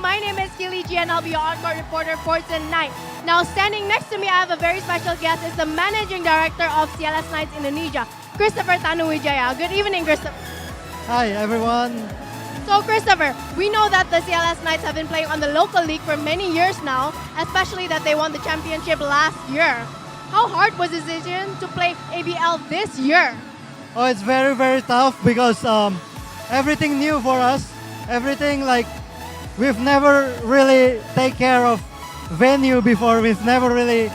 my name is Kili G and I'll be your on-court reporter for tonight. Now, standing next to me, I have a very special guest. It's the Managing Director of CLS Knights Indonesia, Christopher Tanuwijaya. Good evening, Christopher. Hi, everyone. So, Christopher, we know that the CLS Knights have been playing on the local league for many years now, especially that they won the championship last year. How hard was the decision to play ABL this year? Oh, it's very, very tough because everything new for us. Everything like we've never really take care of venue before. We've never really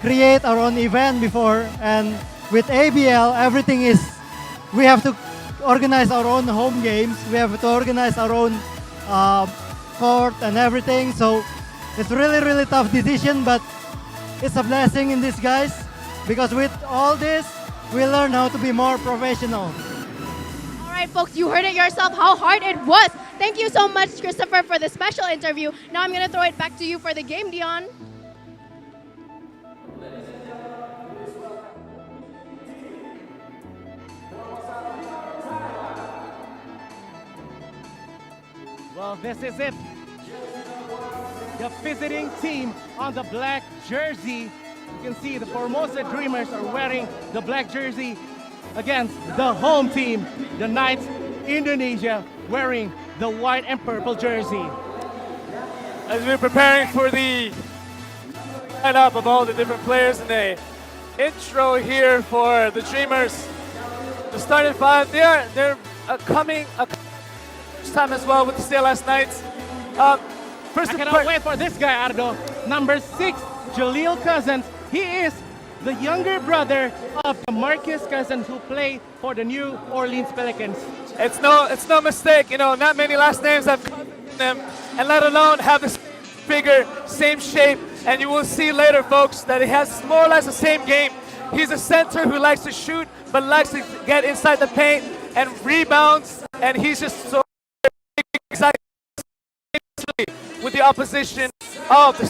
create our own event before. And with ABL, everything is, we have to organize our own home games. We have to organize our own court and everything. So it's really, really tough decision, but it's a blessing in disguise because with all this, we learn how to be more professional. All right, folks, you heard it yourself how hard it was. Thank you so much, Christopher, for the special interview. Now I'm going to throw it back to you for the game, Dion. Well, this is it. The visiting team on the black jersey. You can see the Formosa Dreamers are wearing the black jersey against the home team, the Knights Indonesia, wearing the white and purple jersey. As we're preparing for the lineup of all the different players in the intro here for the Dreamers, the starting five, they're coming first time as well with the CLS Knights. I cannot wait for this guy, Ardo. Number 6, Jaleel Cousins. He is the younger brother of the Marcus Cousins who play for the New Orleans Pelicans. It's no mistake, you know, not many last names have cousins in them, and let alone have the same figure, same shape, and you will see later, folks, that he has more or less the same game. He's a center who likes to shoot, but likes to get inside the paint and rebounds, and he's just so excited with the opposition of the.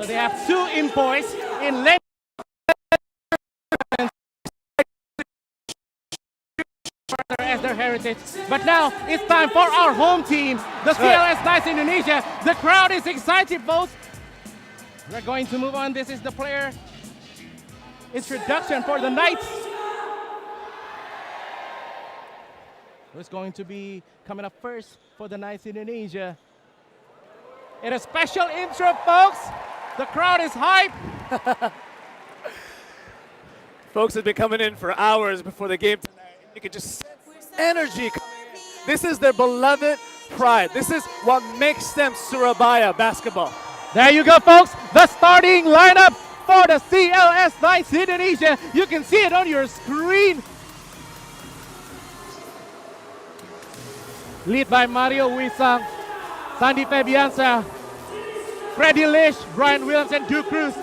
So they have 2 imports in length as their heritage. But now it's time for our home team, the CLS Knights Indonesia. The crowd is excited, folks. We're going to move on. This is the player introduction for the Knights. Who's going to be coming up first for the Knights Indonesia? In a special intro, folks. The crowd is hyped. Folks have been coming in for hours before the game tonight. You can just sense energy coming in. This is their beloved pride. This is what makes them Surabaya basketball. There you go, folks. The starting lineup for the CLS Knights Indonesia. You can see it on your screen. Lead by Mario Wisang, Sandy Fabiansa, Freddie Lish, Brian Williams, and Duke Cruz.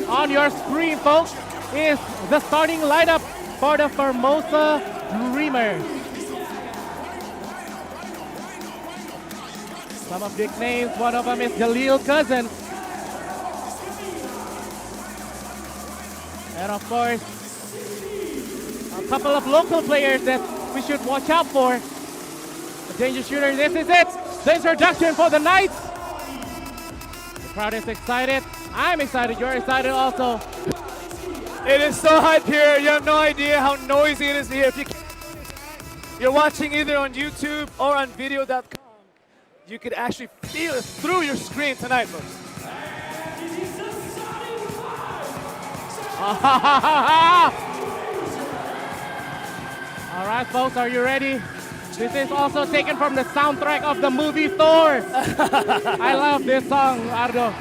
On your screen, folks, is the starting lineup for the Formosa Dreamers. Some of big names, one of them is Jaleel Cousins. And of course, a couple of local players that we should watch out for. The danger shooter, this is it. The introduction for the Knights. The crowd is excited. I'm excited, you're excited also. It is so hype here. You have no idea how noisy it is here. If you're watching either on YouTube or on video.com, you could actually feel it through your screen tonight, folks. All right, folks, are you ready? This is also taken from the soundtrack of the movie Thor. I love this song, Ardo.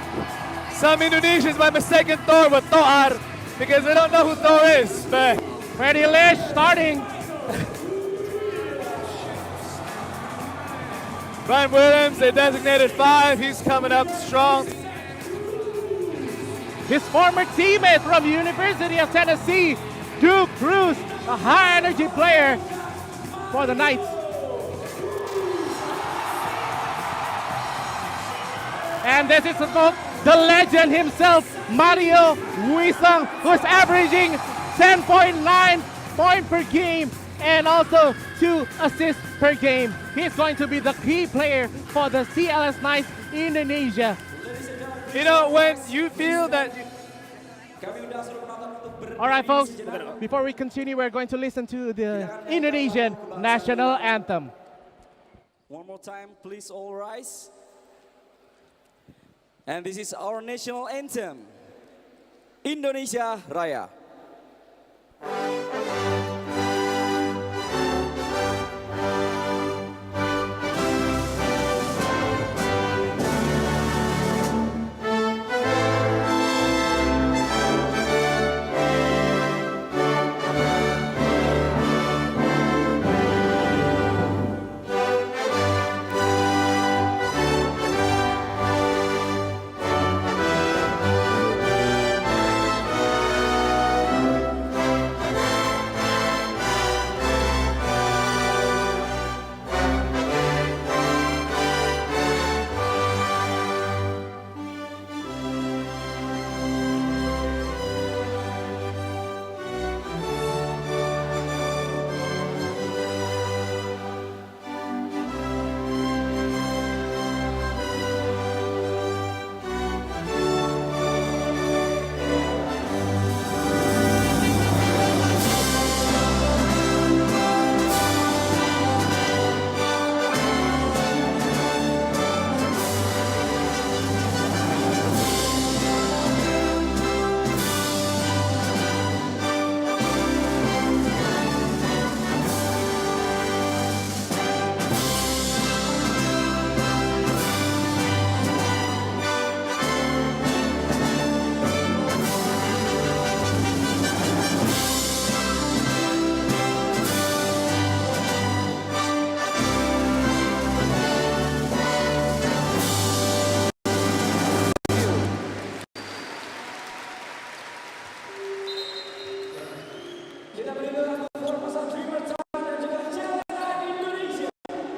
Some Indonesians might mistake Thor with Thor because they don't know who Thor is. But Freddie Lish starting. Brian Williams, a designated 5, he's coming up strong. His former teammate from University of Tennessee, Duke Cruz, a high energy player for the Knights. And this is the legend himself, Mario Wisang, who's averaging 10.9 points per game and also 2 assists per game. He's going to be the key player for the CLS Knights Indonesia. You know, when you feel that... All right, folks, before we continue, we're going to listen to the Indonesian national anthem. One more time, please all rise. And this is our national anthem, Indonesia Raya.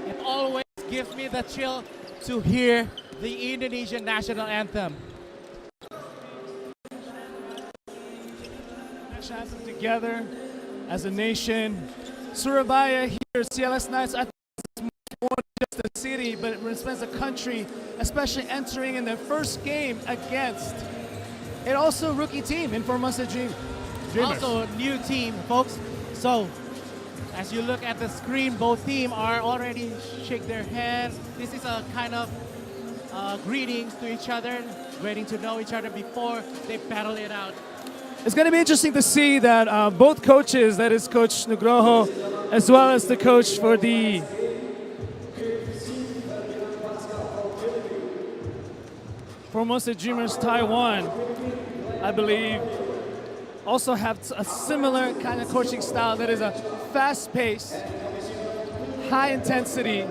It always gives me the chill to hear the Indonesian national anthem. Anthem together as a nation. Surabaya here, CLS Knights, I think it's much more than just a city, but it represents a country, especially entering in their first game against an also rookie team in Formosa Dreamers. Also, new team, folks. So, as you look at the screen, both teams are already shake their hands. This is a kind of greetings to each other, getting to know each other before they battle it out. It's going to be interesting to see that both coaches, that is Coach Nugroho, as well as the coach for the Formosa Dreamers Taiwan, I believe, also have a similar kind of coaching style that is a fast-paced, high-intensity,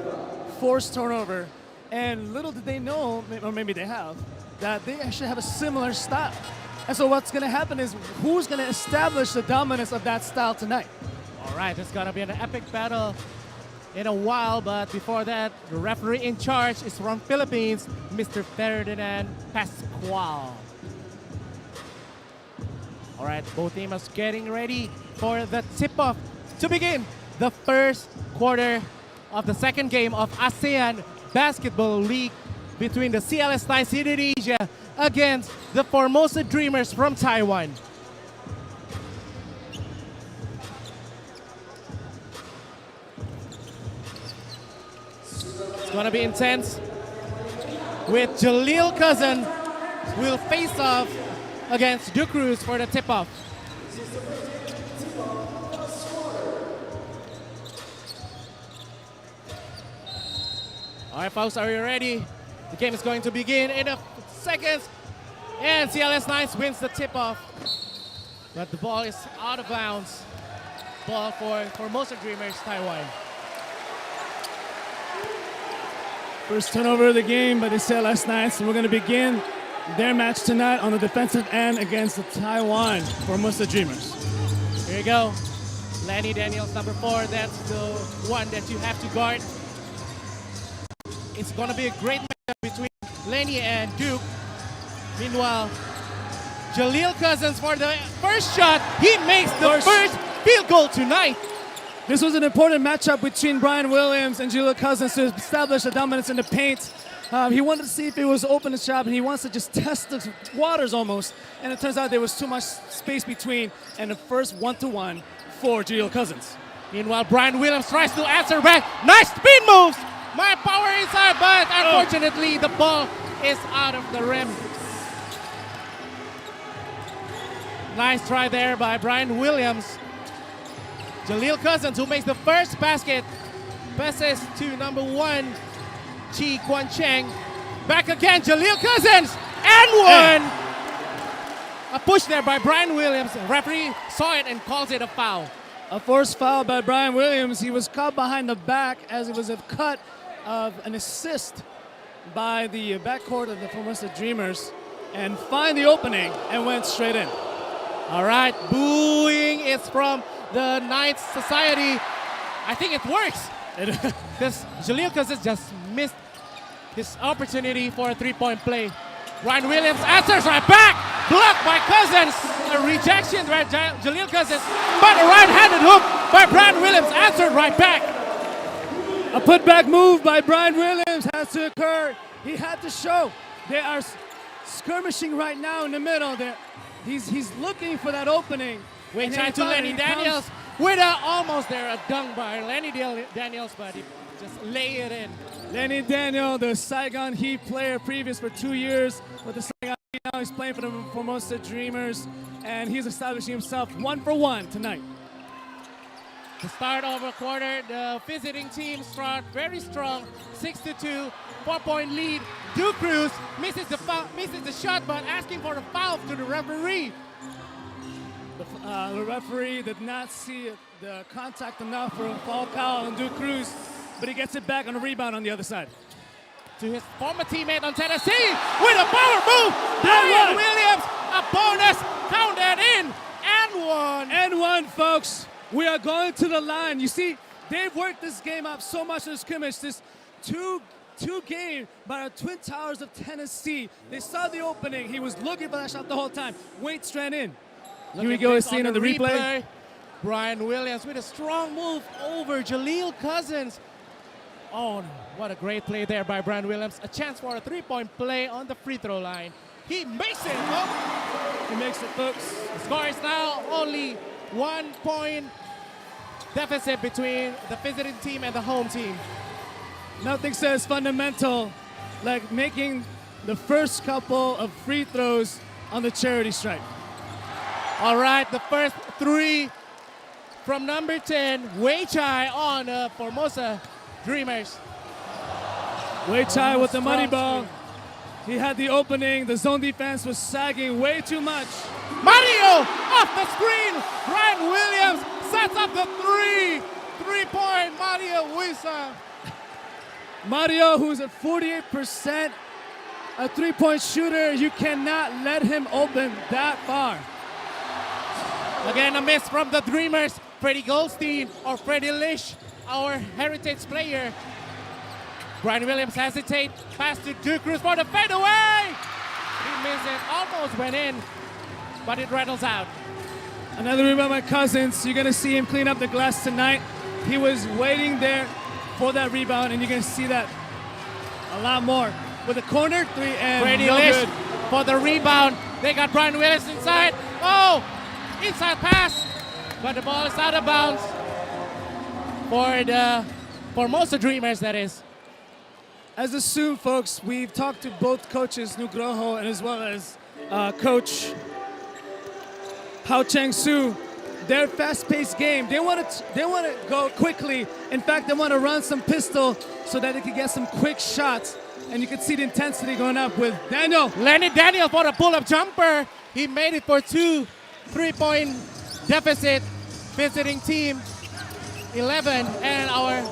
forced turnover. And little did they know, or maybe they have, that they actually have a similar style. And so what's going to happen is who's going to establish the dominance of that style tonight? All right, it's going to be an epic battle in a while, but before that, the referee in charge is from Philippines, Mr. Ferdinand Pascual. All right, both teams are getting ready for the tip-off to begin the first quarter of the second game of ASEAN Basketball League between the CLS Knights Indonesia against the Formosa Dreamers from Taiwan. It's gonna be intense with Jaleel Cousin will face off against Duke Cruz for the tip-off. All right, folks, are you ready? The game is going to begin in a second, and CLS Knights wins the tip-off, but the ball is out of bounds. Ball for Formosa Dreamers, Taiwan. First turnover of the game by the CLS Knights, and we're going to begin their match tonight on the defensive end against the Taiwan Formosa Dreamers. There you go. Lenny Daniels, number 4. That's the one that you have to guard. It's going to be a great matchup between Lenny and Duke. Meanwhile, Jaleel Cousins for the first shot. He makes the first field goal tonight. This was an important matchup between Brian Williams and Jaleel Cousins to establish a dominance in the paint. He wanted to see if it was open the shot, and he wants to just test the waters almost. And it turns out there was too much space between, and the first one-to-one for Jaleel Cousins. Meanwhile, Brian Williams tries to answer back. Nice spin moves. My power inside, but unfortunately the ball is out of the rim. Nice try there by Brian Williams. Jaleel Cousins, who makes the first basket, passes to number 1, Chi Kwan Cheng. Back again, Jaleel Cousins, and one. A push there by Brian Williams. The referee saw it and calls it a foul. A forced foul by Brian Williams. He was caught behind the back as it was a cut of an assist by the backcourt of the Formosa Dreamers, and find the opening and went straight in. All right, booing is from the Knights Society. I think it works. Because Jaleel Cousins just missed his opportunity for a 3-point play. Brian Williams answers right back. Blocked by Cousins. A rejection by Jaleel Cousins. But a right-handed hook by Brian Williams answered right back. A putback move by Brian Williams has to occur. He had to show. They are skirmishing right now in the middle. He's looking for that opening. Wait time to Lenny Daniels. With almost there, a dunk by Lenny Daniels, but he just lay it in. Lenny Daniels, the Saigon Heat player, previous for 2 years with the Saigon Heat. Now he's playing for the Formosa Dreamers, and he's establishing himself 1 for 1 tonight. The start of a quarter, the visiting team start very strong, 6-2, 4-point lead. Dukung misses the shot, but asking for a foul to the referee. The referee did not see the contact enough for a foul call on Dukung, but he gets it back on a rebound on the other side. To his former teammate on Tennessee with a power move. Brian Williams, a bonus, count that in, and one. And one, folks. We are going to the line. You see, they've worked this game up so much in the scrimmage. This two game by the Twin Towers of Tennessee. They saw the opening. He was looking for that shot the whole time. Wait straight in. Here we go, seeing on the replay. Brian Williams with a strong move over Jaleel Cousins. Oh, what a great play there by Brian Williams. A chance for a 3-point play on the free throw line. He makes it. He makes it, folks. The score is now only 1 point deficit between the visiting team and the home team. Nothing says fundamental like making the first couple of free throws on the charity stripe. All right, the first 3 from number 10, Wei Chai on Formosa Dreamers. Wei Chai with the money ball. He had the opening. The zone defense was sagging way too much. Mario off the screen. Brian Williams sets up the 3-point Mario Wisa. Mario, who's at 48%, a 3-point shooter. You cannot let him open that far. Again, a miss from the Dreamers. Freddie Goldstein or Freddie Lish, our heritage player. Brian Williams hesitates. Pass to Dukung for the fadeaway. He missed it. Almost went in, but it rattles out. Another rebound by Cousins. You're going to see him clean up the glass tonight. He was waiting there for that rebound, and you're going to see that a lot more. With a corner 3 and Freddie no Lish good. for the rebound. They got Brian Williams inside. Oh, inside pass, but the ball is out of bounds for the Formosa Dreamers, that is. As assumed, folks, we've talked to both coaches, Nugroho and as well as Coach Hao Chang-soo. Their fast-paced game, they want to go quickly. In fact, they want to run some pistol so that they can get some quick shots. And you can see the intensity going up with Daniel. Lenny Daniel for the pull-up jumper. He made it for 2 3-point deficit. Visiting team 11 and our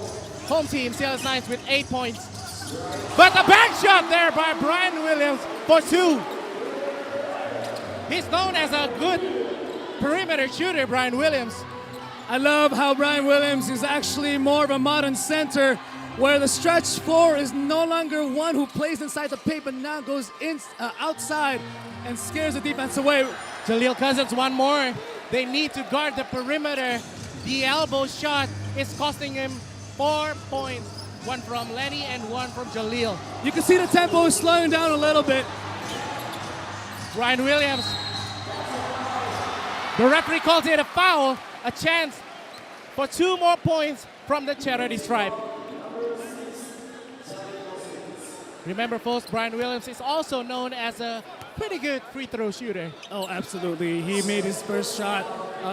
home team CLS Knights with 8 points. But the back shot there by Brian Williams for 2. He's known as a good perimeter shooter, Brian Williams. I love how Brian Williams is actually more of a modern center, where the stretch four is no longer one who plays inside the paint, but now goes outside and scares the defense away. Jaleel Cousins, one more. They need to guard the perimeter. The elbow shot is costing him 4 points. One from Lenny and one from Jaleel. You can see the tempo is slowing down a little bit. Brian Williams. The referee calls it a foul. A chance for 2 more points from the charity stripe. Remember, folks, Brian Williams is also known as a pretty good free throw shooter. Oh, absolutely. He made his first shot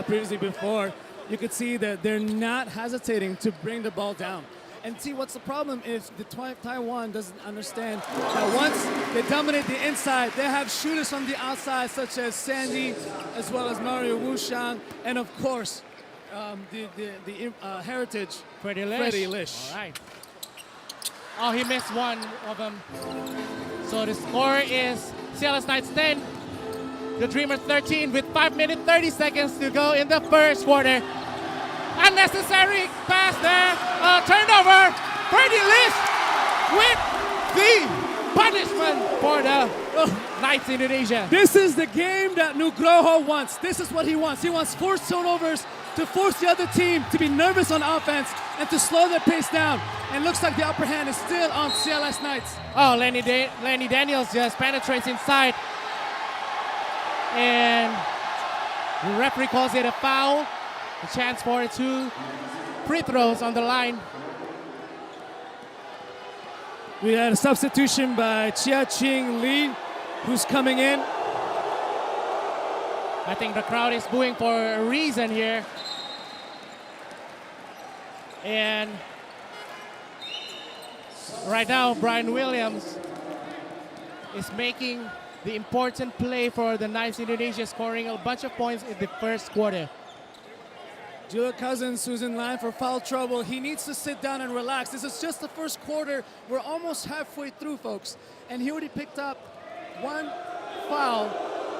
previously before. You could see that they're not hesitating to bring the ball down. And see, what's the problem is the Taiwan doesn't understand that once they dominate the inside, they have shooters from the outside, such as Sandy, as well as Mario Wushang, and of course, the heritage, Freddie Lish. Freddie Lish. All right. Oh, he missed one of them. So the score is CLS Knights 10, the Dreamers 13 with 5 minutes 30 seconds to go in the first quarter. Unnecessary pass there. Turnover. Freddie Lish with the punishment for the Knights Indonesia. This is the game that Nugroho wants. This is what he wants. He wants forced turnovers to force the other team to be nervous on offense and to slow their pace down. And looks like the upper hand is still on CLS Knights. Oh, Lenny Daniels just penetrates inside. And the referee calls it a foul. A chance for 2 free throws on the line. We had a substitution by Chia-Ching Lee, who's coming in. I think the crowd is booing for a reason here. And right now, Brian Williams is making the important play for the Knights Indonesia, scoring a bunch of points in the first quarter. Jaleel Cousins, who's in line for foul trouble, he needs to sit down and relax. This is just the first quarter. We're almost halfway through, folks. And he already picked up 1 foul,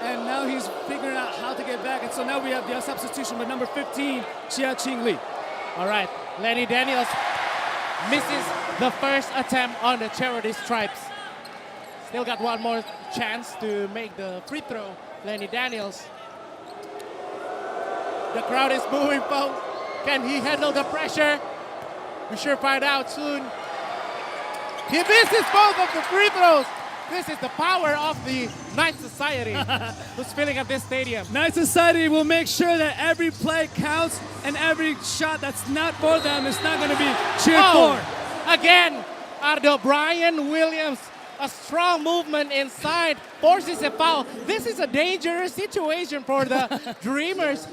and now he's figuring out how to get back. And so now we have the substitution by number 15, Chia-Ching Lee. All right, Lenny Daniels misses the first attempt on the charity stripes. Still got one more chance to make the free throw, Lenny Daniels. The crowd is booing, folks. Can he handle the pressure? We sure find out soon. He misses both of the free throws. This is the power of the Knight Society who's filling up this stadium. Knight Society will make sure that every play counts and every shot that's not for them is not going to be cheered for. Again, Ardo Brian Williams, a strong movement inside, forces a foul. This is a dangerous situation for the Dreamers.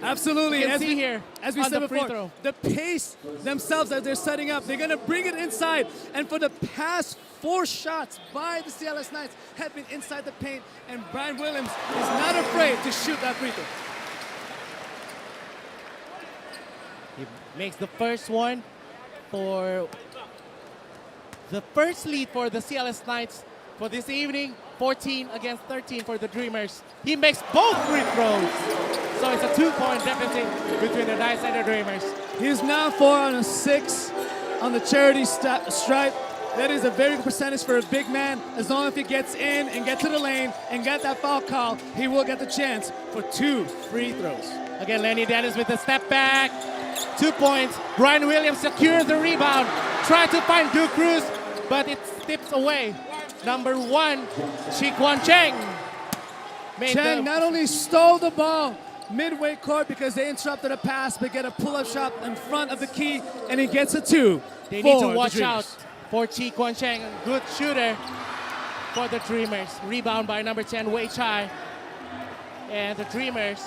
Absolutely. You can see here as we on said the free before, throw. the pace themselves that they're setting up, they're going to bring it inside. And for the past 4 shots by the CLS Knights have been inside the paint, and Brian Williams is not afraid to shoot that free throw. He makes the first one for the first lead for the CLS Knights for this evening. 14 against 13 for the Dreamers. He makes both free throws. So it's a 2-point deficit between the Knights and the Dreamers. He's now 4 on 6 on the charity stripe. That is a very good percentage for a big man. As long as he gets in and get to the lane and get that foul call, he will get the chance for 2 free throws. Again, Lenny Dennis with a step back. 2 points. Brian Williams secures the rebound. Try to find Duke Cruz, but it tips away. Number 1, Chikwon Cheng. Cheng not only stole the ball midway court because they interrupted a pass, but get a pull-up shot in front of the key, and he gets a 2. They need to watch out for Chikwon Cheng, a good shooter for the Dreamers. Rebound by number 10, Wei Chai. And the Dreamers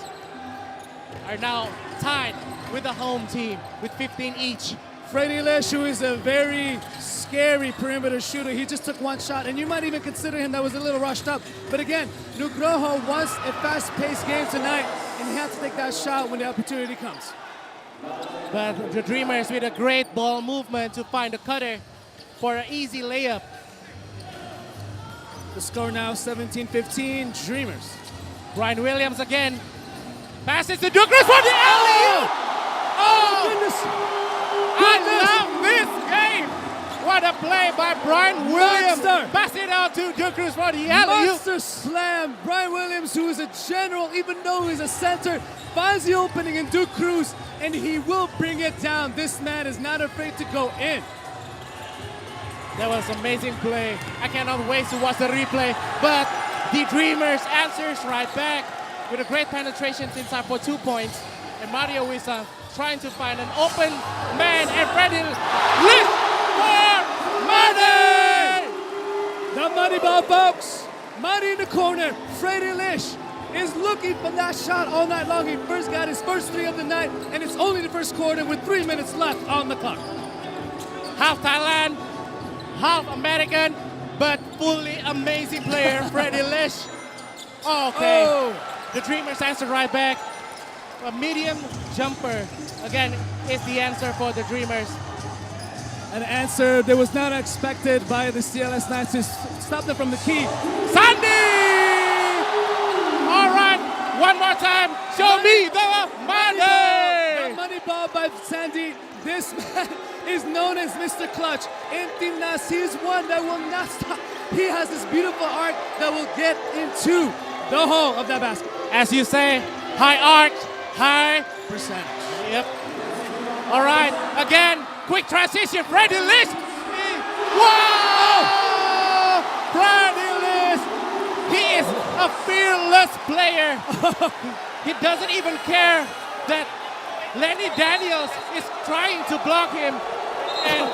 are now tied with the home team with 15 each. Freddie Lish, who is a very scary perimeter shooter. He just took 1 shot, and you might even consider him that was a little rushed up. But again, Nugroho wants a fast-paced game tonight, and he has to take that shot when the opportunity comes. But the Dreamers with a great ball movement to find the cutter for an easy layup. The score now 17-15, Dreamers. Brian Williams again Passes to Dukung for the alley-oop. Oh, goodness. I love this game. What a play by Brian Williams. Monster. Pass it out to Dukung for the alley-oop. Monster slam. Brian Williams, who is a general, even though he's a center, finds the opening in Dukung, and he will bring it down. This man is not afraid to go in. That was amazing play. I cannot wait to watch the replay. But the Dreamers answers right back with a great penetration inside for 2 points. And Mario Wisa trying to find an open man, and Freddy lift for money! The money ball, folks. Money in the corner. Freddie Lish is looking for that shot all night long. He first got his first 3 of the night, and it's only the first quarter with 3 minutes left on the clock. Half Thailand, half American, but fully amazing player, Freddie Lish. Okay, Oh. the Dreamers answer right back. A medium jumper, again, is the answer for the Dreamers. An answer that was not expected by the CLS Knights to stop them from the key. Sandy! All right, one more time. Show me the The money! money ball by Sandy. This man is known as Mr. Clutch. In Timnas, he is one that will not stop. He has this beautiful arc that will get into the hole of that basket. As you say, high arc, high Percentage. Yep. All right. Again, quick transition. Freddie Lish. Wow! Freddie Lish. He is a fearless player. He doesn't even care that Lenny Daniels is trying to block him. And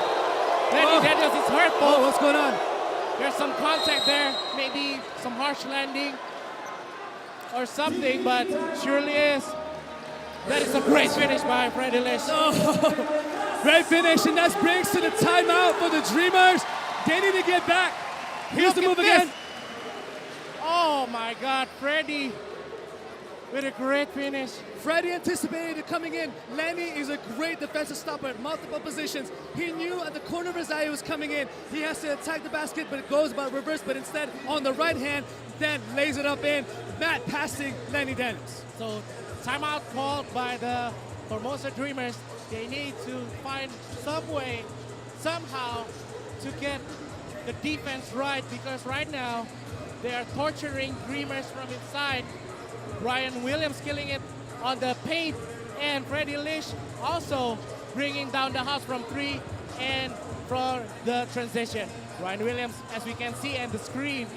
Lenny Daniels is hurtful. Oh, what's going on? There's some contact there. Maybe some harsh landing or something, but surely is. That is a great finish by Freddie Lish. Great finish, and that brings to the timeout for the Dreamers. They need to get back. Here's the Look move at again. this. Oh my God, Freddie with a great finish. Freddie anticipated it coming in. Lenny is a great defensive stopper at multiple positions. He knew at the corner of his eye he was coming in. He has to attack the basket, but it goes about reverse. But instead, on the right hand, then lays it up in. Matt passing Lenny Daniels. So timeout called by the Formosa Dreamers. They need to find some way, somehow, to get the defense right, because right now they are torturing Dreamers from inside. Brian Williams killing it on the paint, and Freddie Lish also bringing down the house from 3 and from the transition. Brian Williams, as we can see on the screen,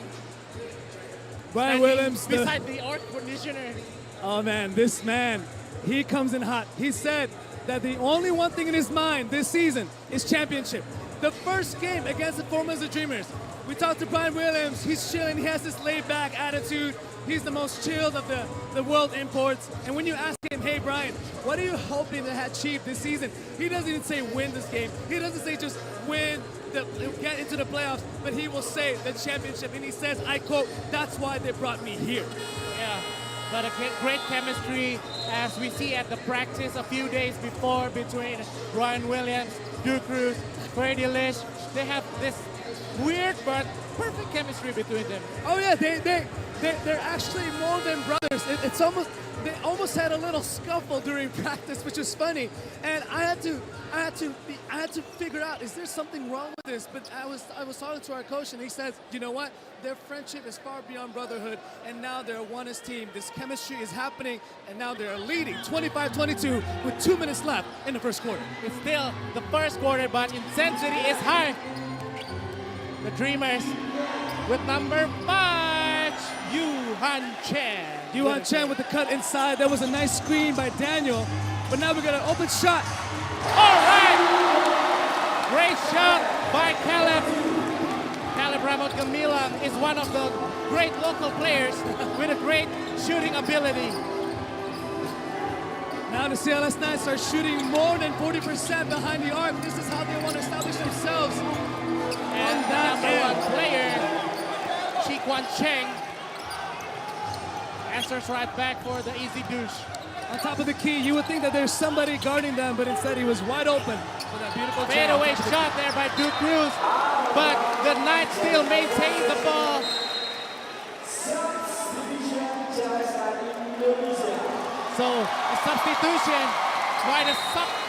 Brian standing Williams, beside the air conditioner. oh man, this man, he comes in hot. He said that the only one thing in his mind this season is championship. The first game against the Formosa Dreamers, we talked to Brian Williams. He's chilling. He has this laid-back attitude. He's the most chilled of the world imports. And when you ask him, hey, Brian, what are you hoping to achieve this season? He doesn't even say win this game. He doesn't say just win, get into the playoffs, but he will say the championship. And he says, I quote, that's why they brought me here. Yeah, but a great chemistry, as we see at the practice a few days before between Brian Williams, Dukung, Freddie Lish. They have this weird but perfect chemistry between them. Oh yeah, they're actually more than brothers. It's almost, they almost had a little scuffle during practice, which was funny. And I had to figure out, is there something wrong with this? But I was talking to our coach, and he says, you know what? Their friendship is far beyond brotherhood, and now they're a one-is team. This chemistry is happening, and now they're leading 25-22 with 2 minutes left in the first quarter. It's still the first quarter, but intensity is high. The Dreamers with number 5, Yuhan Chen. Yuan Chen with the cut inside. That was a nice screen by Daniel, but now we got an open shot. All right, great shot by Caleb. Caleb Ramot Gamilang is one of the great local players with a great shooting ability. Now the CLS Knights are shooting more than 40% behind the arc. This is how they want to establish themselves. And the number 1 player, Chi-Kwan Cheng, answers right back for the easy douche. On top of the key, you would think that there's somebody guarding them, but instead he was wide open for that beautiful Fadeaway shot there by Dukung, but the Knights still maintain the ball. So substitution by the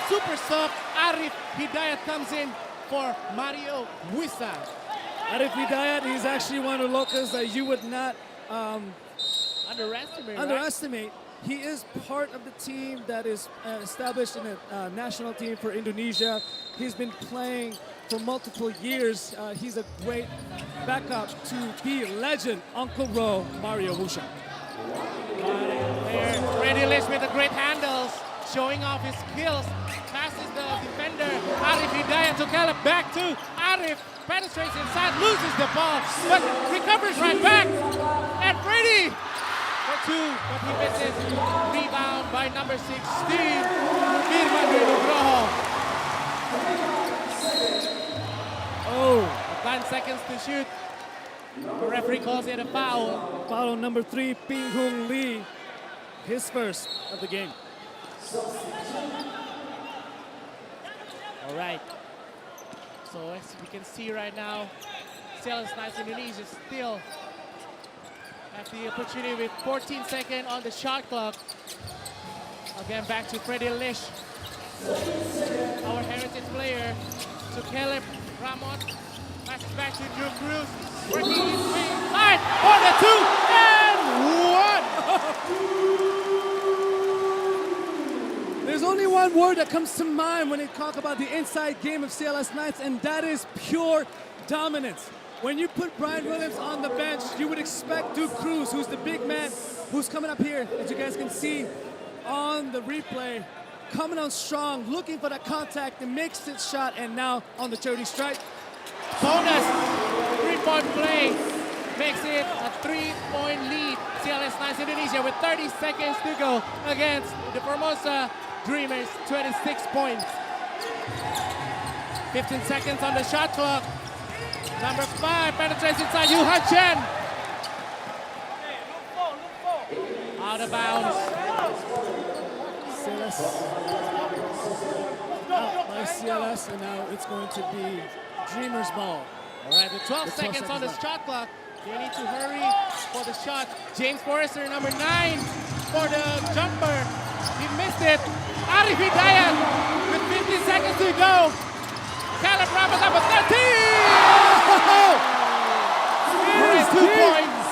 super sub Arif Hidayat comes in for Mario Wisa. Arif Hidayat, he's actually one of the locals that you would not underestimate. He is part of the team that is established in a national team for Indonesia. He's been playing for multiple years. He's a great backup to the legend Uncle Ro, Mario Wusha. There, Freddy Lish with the great handles, showing off his skills. Passes the defender, Arif Hidayat to Caleb, back to Arif. Penetrates inside, loses the ball, but recovers right back. And Freddy for two, but he misses. Rebound by number 16, Firman Nugroho. Oh, 9 seconds to shoot. The referee calls it a foul. foul on number 3, Ping Hung Lee, his first of the game. All right. So as we can see right now, CLS Knights Indonesia still have the opportunity with 14 seconds on the shot clock. Again, back to Freddy Lish, our heritage player, to Caleb Ramon. Passes back to Drew Cruz, working his way inside for the 2 and 1. There's only one word that comes to mind when you talk about the inside game of CLS Knights, and that is pure dominance. When you put Brian Williams on the bench, you would expect Duke Cruz, who's the big man, who's coming up here, as you guys can see on the replay, coming on strong, looking for that contact, and makes his shot, and now on the charity strike. Bonus 3-point play makes it a 3-point lead. CLS Knights Indonesia with 30 seconds to go against the Formosa Dreamers, 26 points. 15 seconds on the shot clock. Number 5 penetrates inside, Yu Han Chen. Out of bounds. CLS out by CLS, and now it's going to be Dreamers ball. All right, with 12 seconds on the shot clock. They need to hurry for the shot. James Forrester, number 9, for the jumper. He missed it. Arif Hidayat with 15 seconds to go. Caleb Ramon, number 13! Here is 2 points.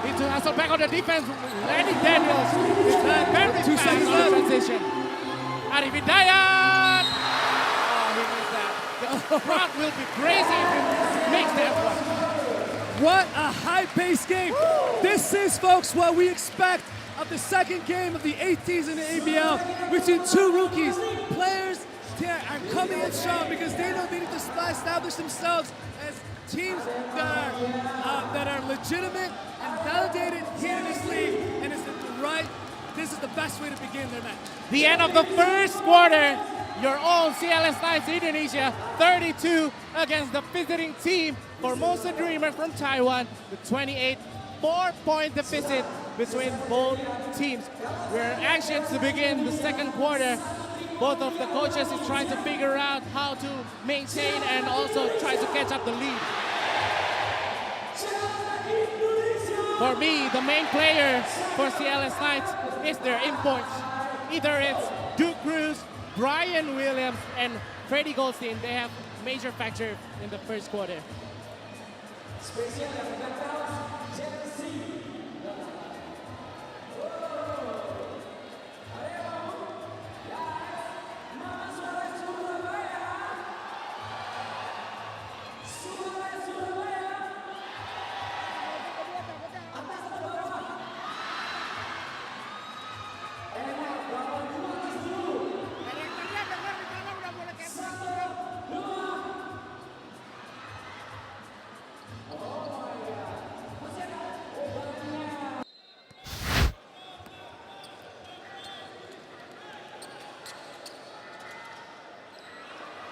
Need to hustle back on the defense. Lenny Daniels is very fast on the transition. Arif Hidayat! Oh, he missed that. The crowd will be crazy if he makes that one. What a high-paced game. This is, folks, what we expect of the second game of the 8th season in ABL between 2 rookies. Players are coming in strong because they know they need to establish themselves as teams that are legitimate and validated here in this league. And this is the best way to begin their match. The end of the first quarter. Your own CLS Knights Indonesia, 32 against the visiting team, Formosa Dreamers from Taiwan, with 28, 4-point deficit between both teams. We're anxious to begin the second quarter. Both of the coaches is trying to figure out how to maintain and also try to catch up the lead. For me, the main player for CLS Knights is their imports. Either it's Duke Cruz, Brian Williams, and Freddie Goldstein. They have major factor in the first quarter.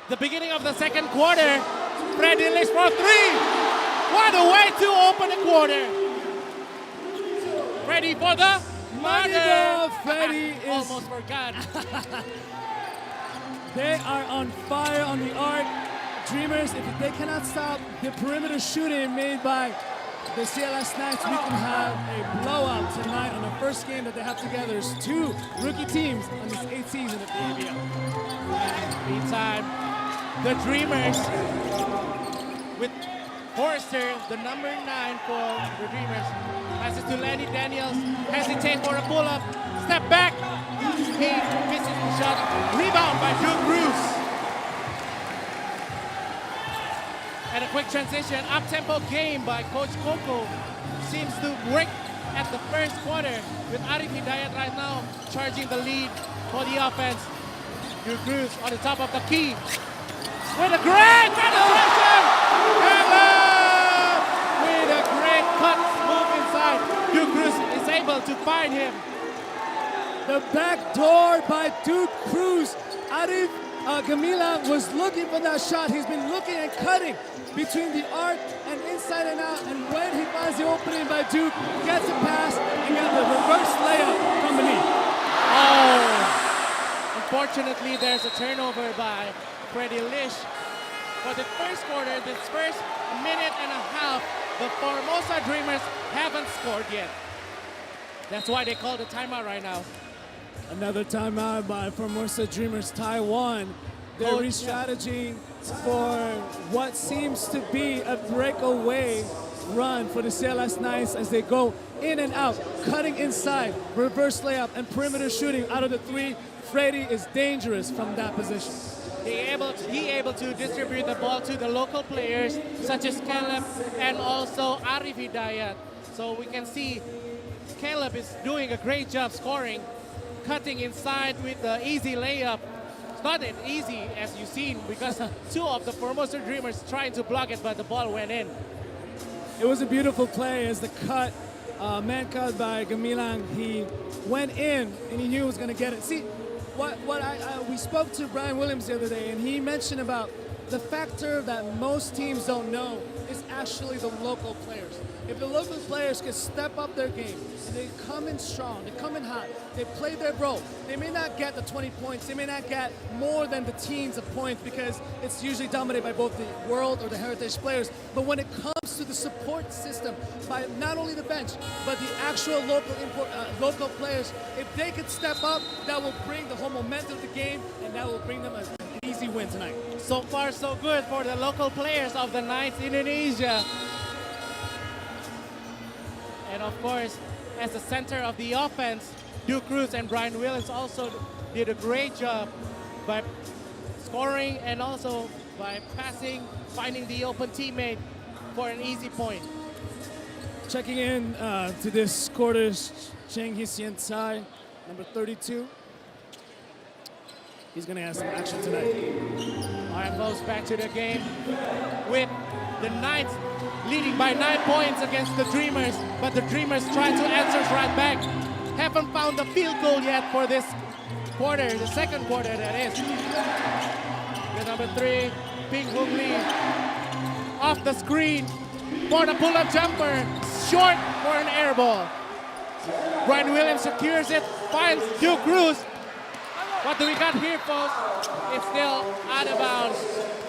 The beginning of the second quarter, Freddy Lish for 3. What a way to open the quarter. Ready for the mother. Freddy is almost forgot. They are on fire on the arc. Dreamers, if they cannot stop the perimeter shooting made by the CLS Knights, we can have a blowout tonight on the first game that they have together. There's two rookie teams on this 8th season of the ABL. Meantime, the Dreamers with Forrester, the number 9 for the Dreamers. Passes to Lenny Daniels, hesitate for a pull-up, step back. He misses the shot, rebound by Drew Cruz. And a quick transition, up-tempo game by Coach Coco. Seems to break at the first quarter with Arif Hidayat right now charging the lead for the offense. Drew Cruz on the top of the key with a great penetration! With a great cut move inside. Drew Cruz is able to find him. The back door by Duke Cruz. Arif Gamilang was looking for that shot. He's been looking and cutting between the arc and inside and out. And when he finds the opening by Duke, gets a pass and gets the reverse layup from beneath. Oh! Unfortunately, there's a turnover by Freddie Lish. For the first quarter, this first minute and a half, the Formosa Dreamers haven't scored yet. That's why they call the timeout right now. Another timeout by Formosa Dreamers, Taiwan. They're re-strategizing for what seems to be a breakaway run for the CLS Knights as they go in and out, cutting inside, reverse layup, and perimeter shooting out of the 3. Freddie is dangerous from that position. He able to distribute the ball to the local players such as Caleb and also Arif Hidayat. So we can see Caleb is doing a great job scoring, cutting inside with the easy layup. It's not as easy as you've seen because 2 of the Formosa Dreamers trying to block it, but the ball went in. It was a beautiful play as the cut, man cut by Gamilang. He went in and he knew he was going to get it. See, we spoke to Brian Williams the other day, and he mentioned about the factor that most teams don't know is actually the local players. If the local players can step up their game, and they come in strong, they come in hot, they play their role, they may not get the 20 points, they may not get more than the teens of points because it's usually dominated by both the world or the heritage players. But when it comes to the support system by not only the bench, but the actual local players, if they could step up, that will bring the whole momentum of the game, and that will bring them an easy win tonight. So far, so good for the local players of the Knights Indonesia. And of course, as the center of the offense, Duke Cruz and Brian Williams also did a great job by scoring and also by passing, finding the open teammate for an easy point. Checking in to this quarter's Cheng Hisian Tsai, number 32. He's going to have some action tonight. RFO's back to the game with the Knights leading by 9 points against the Dreamers, but the Dreamers try to answer right back. Haven't found the field goal yet for this quarter, the second quarter that is. With number 3, Ping Hung Lee off the screen for the pull-up jumper, short for an air ball. Brian Williams secures it, finds Duke Cruz. What do we got here, folks? It's still out of bounds,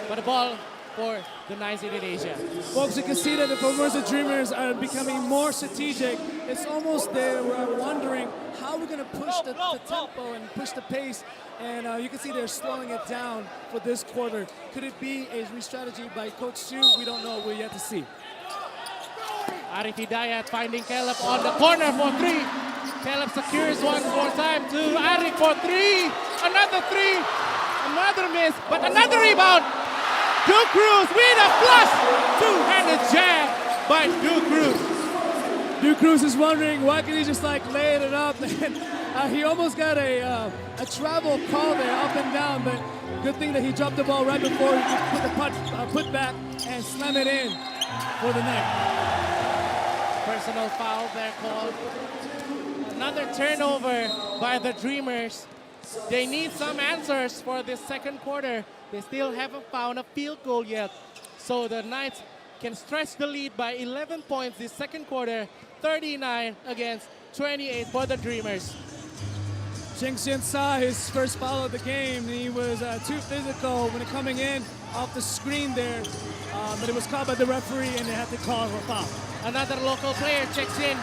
but a ball for the Knights Indonesia. Folks, you can see that the Formosa Dreamers are becoming more strategic. It's almost they were wondering how we're going to push the tempo and push the pace. And you can see they're slowing it down for this quarter. Could it be a re-strategy by Coach Chu? We don't know. We're yet to see. Arif Hidayat finding Caleb on the corner for 3. Caleb secures one more time to Arif for 3. Another 3. Another miss, but another rebound. Duke Cruz with a flush. Two-handed jab by Duke Cruz. Duke Cruz is wondering why can he just like lay it up. He almost got a travel call there up and down, but good thing that he dropped the ball right before he could put the put back and slam it in for the net. Personal foul there called. Another turnover by the Dreamers. They need some answers for this second quarter. They still haven't found a field goal yet. So the Knights can stretch the lead by 11 points this second quarter, 39 against 28 for the Dreamers. Cheng Hisian Tsai, his first foul of the game. He was too physical when coming in off the screen there, but it was caught by the referee and they had to call for a foul. Another local player checks in.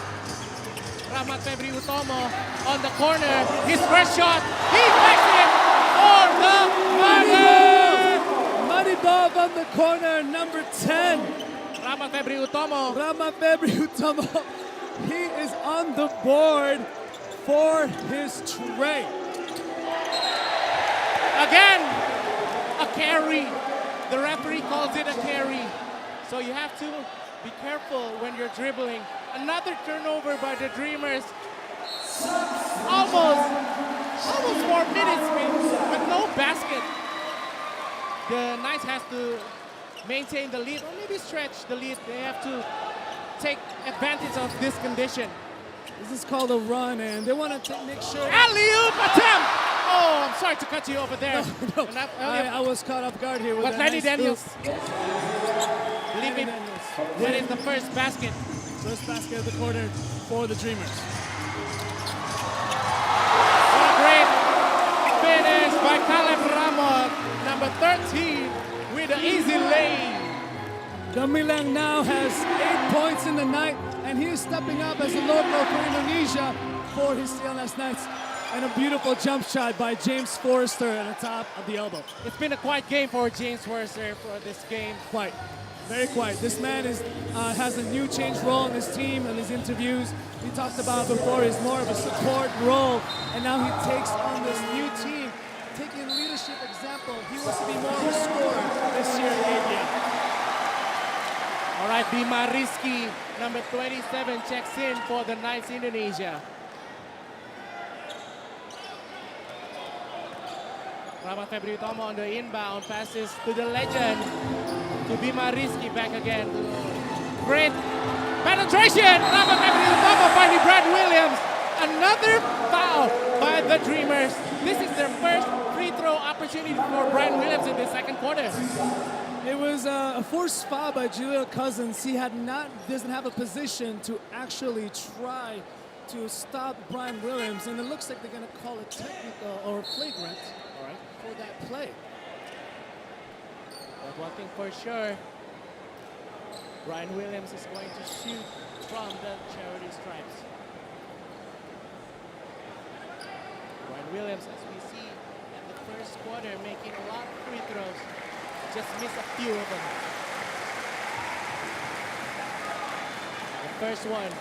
Rahmat Febri Utomo on the corner. His first shot. He makes it for the money. Money ball on the corner, number 10. Rahmat Febri Utomo. Rama Febri Utomo. He is on the board for his tray. Again, a carry. The referee calls it a carry. So you have to be careful when you're dribbling. Another turnover by the Dreamers. Almost 4 minutes with no basket. The Knights have to maintain the lead or maybe stretch the lead. They have to take advantage of this condition. This is called a run, and they want to make sure. Alley-oop attempt! Oh, I'm sorry to cut you over there. No, I was caught off guard here with But that Lenny nice Daniels, move. believe it, that is the first basket. First basket of the quarter for the Dreamers. What a great finish by Caleb Ramon, number 13, with an easy lane. Gamilang now has 8 points in the night, and he is stepping up as a local for Indonesia for his CLS Knights. And a beautiful jump shot by James Forrester at the top of the elbow. It's been a quiet game for James Forrester for this game. Quiet, very quiet. This man has a new change role in his team and his interviews. He talked about before he's more of a support role, and now he takes on this new team, taking a leadership example. He wants to be more of a scorer this year in ABL. All right, Bima Rizky, number 27, checks in for the Knights Indonesia. Rahmat Febri Utomo on the inbound, passes to the legend, to Bima Rizky, back again. Great penetration, Rahmat Febri Utomo finding Brad Williams. Another foul by the Dreamers. This is their first free throw opportunity for Brian Williams in the second quarter. It was a forced foul by Jaleel Cousins. He doesn't have a position to actually try to stop Brian Williams, and it looks like they're going to call it technical or flagrant for that play. But one thing for sure, Brian Williams is going to shoot from the charity stripes. Brian Williams, as we see in the first quarter, making a lot of free throws. Just missed a few of them. The first one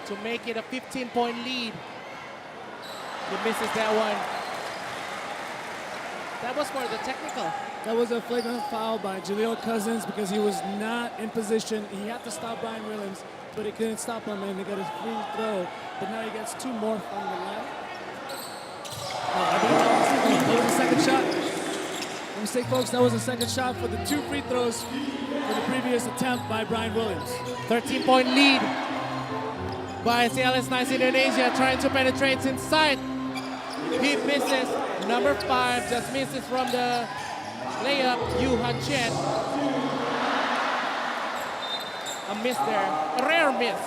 to make it a 15-point lead. He misses that one. That was for the technical. That was a flagrant foul by Jaleel Cousins because he was not in position. He had to stop Brian Williams, but he couldn't stop him, and he got his free throw. But now he gets 2 more from the line. I believe that was the second shot. No mistake, folks, that was the second shot for the 2 free throws for the previous attempt by Brian Williams. 13-point lead by CLS Knights Indonesia, trying to penetrate inside. He misses. Number 5 just misses from the layup. Yu Han Chen. A miss there, a rare miss.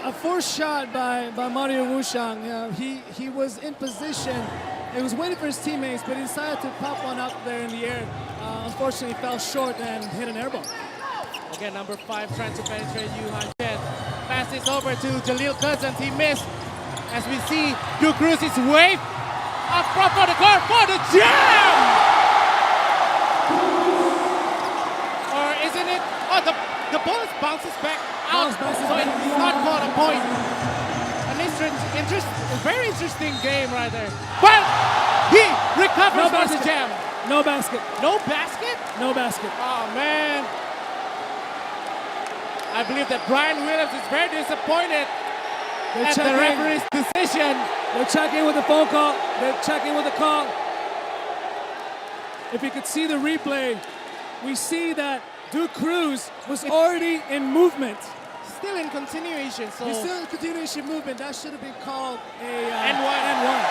A forced shot by Mario Wushang. He was in position. He was waiting for his teammates, but he decided to pop one up there in the air. Unfortunately, fell short and hit an air ball. Again, number 5 trying to penetrate Yu Han Chen. Passes over to Jaleel Cousins. He missed. As we see, Dukung is wave up front for the court for the jam! Or isn't it? Oh, the ball bounces back out, so it's not called a point. An very interesting game right there. But he recovers from the jam. No basket. No basket? No basket. Oh, man. I believe that Brian Williams is very disappointed at the referee's decision. They're checking with the phone call. They're checking with the call. If you could see the replay, we see that Dukung was already in movement. Still in continuation, so... He's still in continuation movement. That should have been called a N1.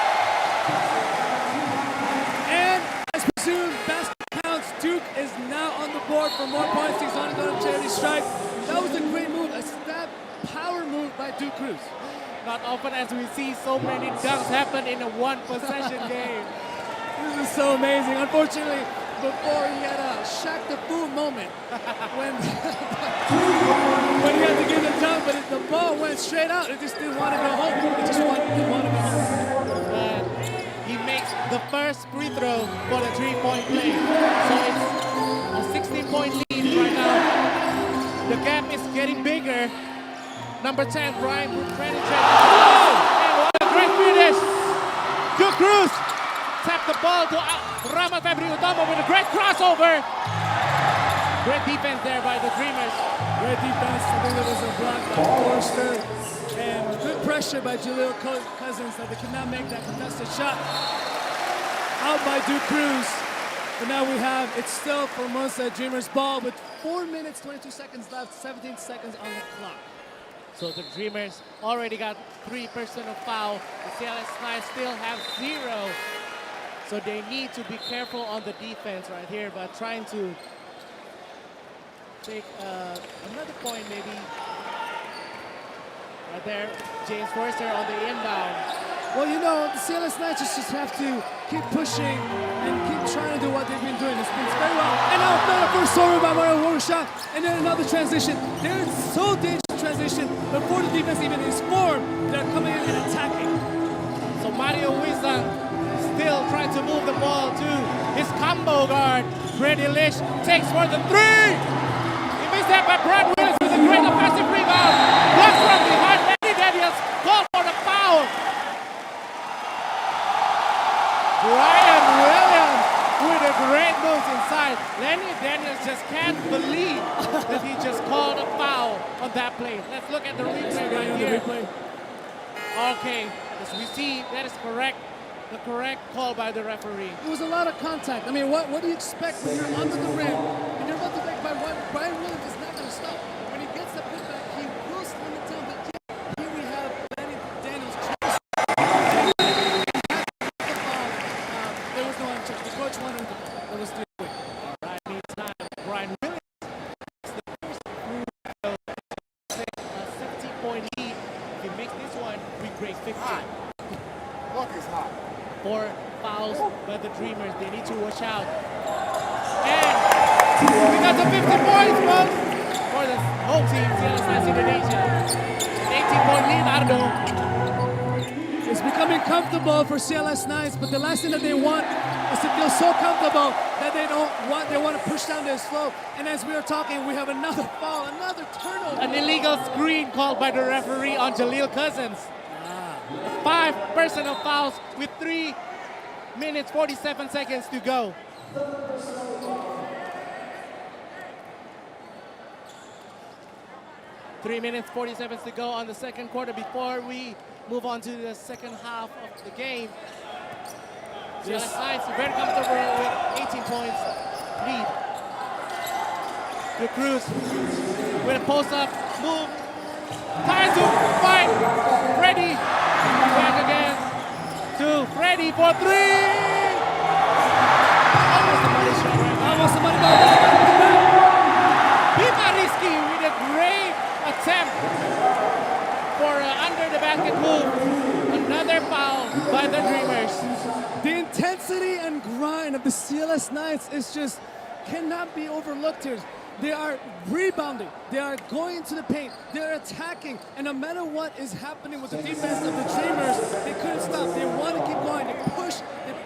And as presumed, basket counts. Duke is now on the board for more points. He's on the charity stripe. That was a great move, a step power move by Dukung. Not often as we see so many dunks happen in a one-possession game. This is so amazing. Unfortunately, before he had a Shaq the Fool moment when when he had to give the dunk, but the ball went straight out. It just didn't want to go home. It just didn't want to go home. He makes the first free throw for the three-point play. So it's a 16-point lead right now. The gap is getting bigger. Number 10, Brian penetrates. And what a great finish! Dukung tapped the ball to Rama Febri Utama with a great crossover. Great defense there by the Dreamers. Great defense. I think there was a block by Forster. And good pressure by Jaleel Cousins that they could not make that contested shot. Out by Dukung. And now we have, it's still Formosa Dreamers ball with 4 minutes, 22 seconds left, 17 seconds on the clock. So the Dreamers already got 3 personal foul. The CLS Knights still have 0. So they need to be careful on the defense right here, but trying to take another point maybe. Right there, James Forster on the inbound. Well, you know, the CLS Knights just have to keep pushing and keep trying to do what they've been doing. It's been very well. And now another first over by Mario Water shot, and then another transition. They're in so dangerous transition before the defense even is formed. They're coming in and attacking. So Mario Wisdom still trying to move the ball to his combo guard. Brady Lish takes for the 3. He missed that by Brad Willis with a great offensive rebound. Blocked from behind. Lenny Daniels called for the foul. Brian Williams with a great move inside. Lenny Daniels just can't believe that he just called a foul on that play. Let's look at the replay right here. Okay, as we see, that is correct. The correct call by the referee. It was a lot of contact. I mean, what do you expect when you're under the rim and you're about to make by one? Brian Williams is not going to stop. When he gets the putback, he will slim it down. But here we have Lenny Daniels. There was no uncheck. The coach wanted the ball. That was the way. All right, meantime, Brian Williams is the first a 17-point lead. If he makes this one, we break 50. Look, it's hot. 4 fouls by the Dreamers. They need to watch out. And we got the 50 points, folks, for the whole team, CLS Knights Indonesia. An 18-point lead, Ardo. It's becoming comfortable for CLS Knights, but the last thing that they want is to feel so comfortable that they want to push down their slope. And as we are talking, we have another foul, another turnover. An illegal screen called by the referee on Jaleel Cousins. 5 personal fouls with 3 minutes 47 seconds to go. Three minutes 47 to go on the second quarter before we move on to the second half of the game. CLS Knights very comfortable with 18 points lead. Dukung with a post-up move. Tries to fight. Freddy back again to Freddy for 3. Almost the money shot right now. Almost the money ball. Bimariski with a great attempt for under the basket move. Another foul by the Dreamers. The intensity and grind of the CLS Knights is just cannot be overlooked here. They are rebounding. They are going into the paint. They're attacking. And no matter what is happening with the defense of the Dreamers, they couldn't stop. They want to keep going. They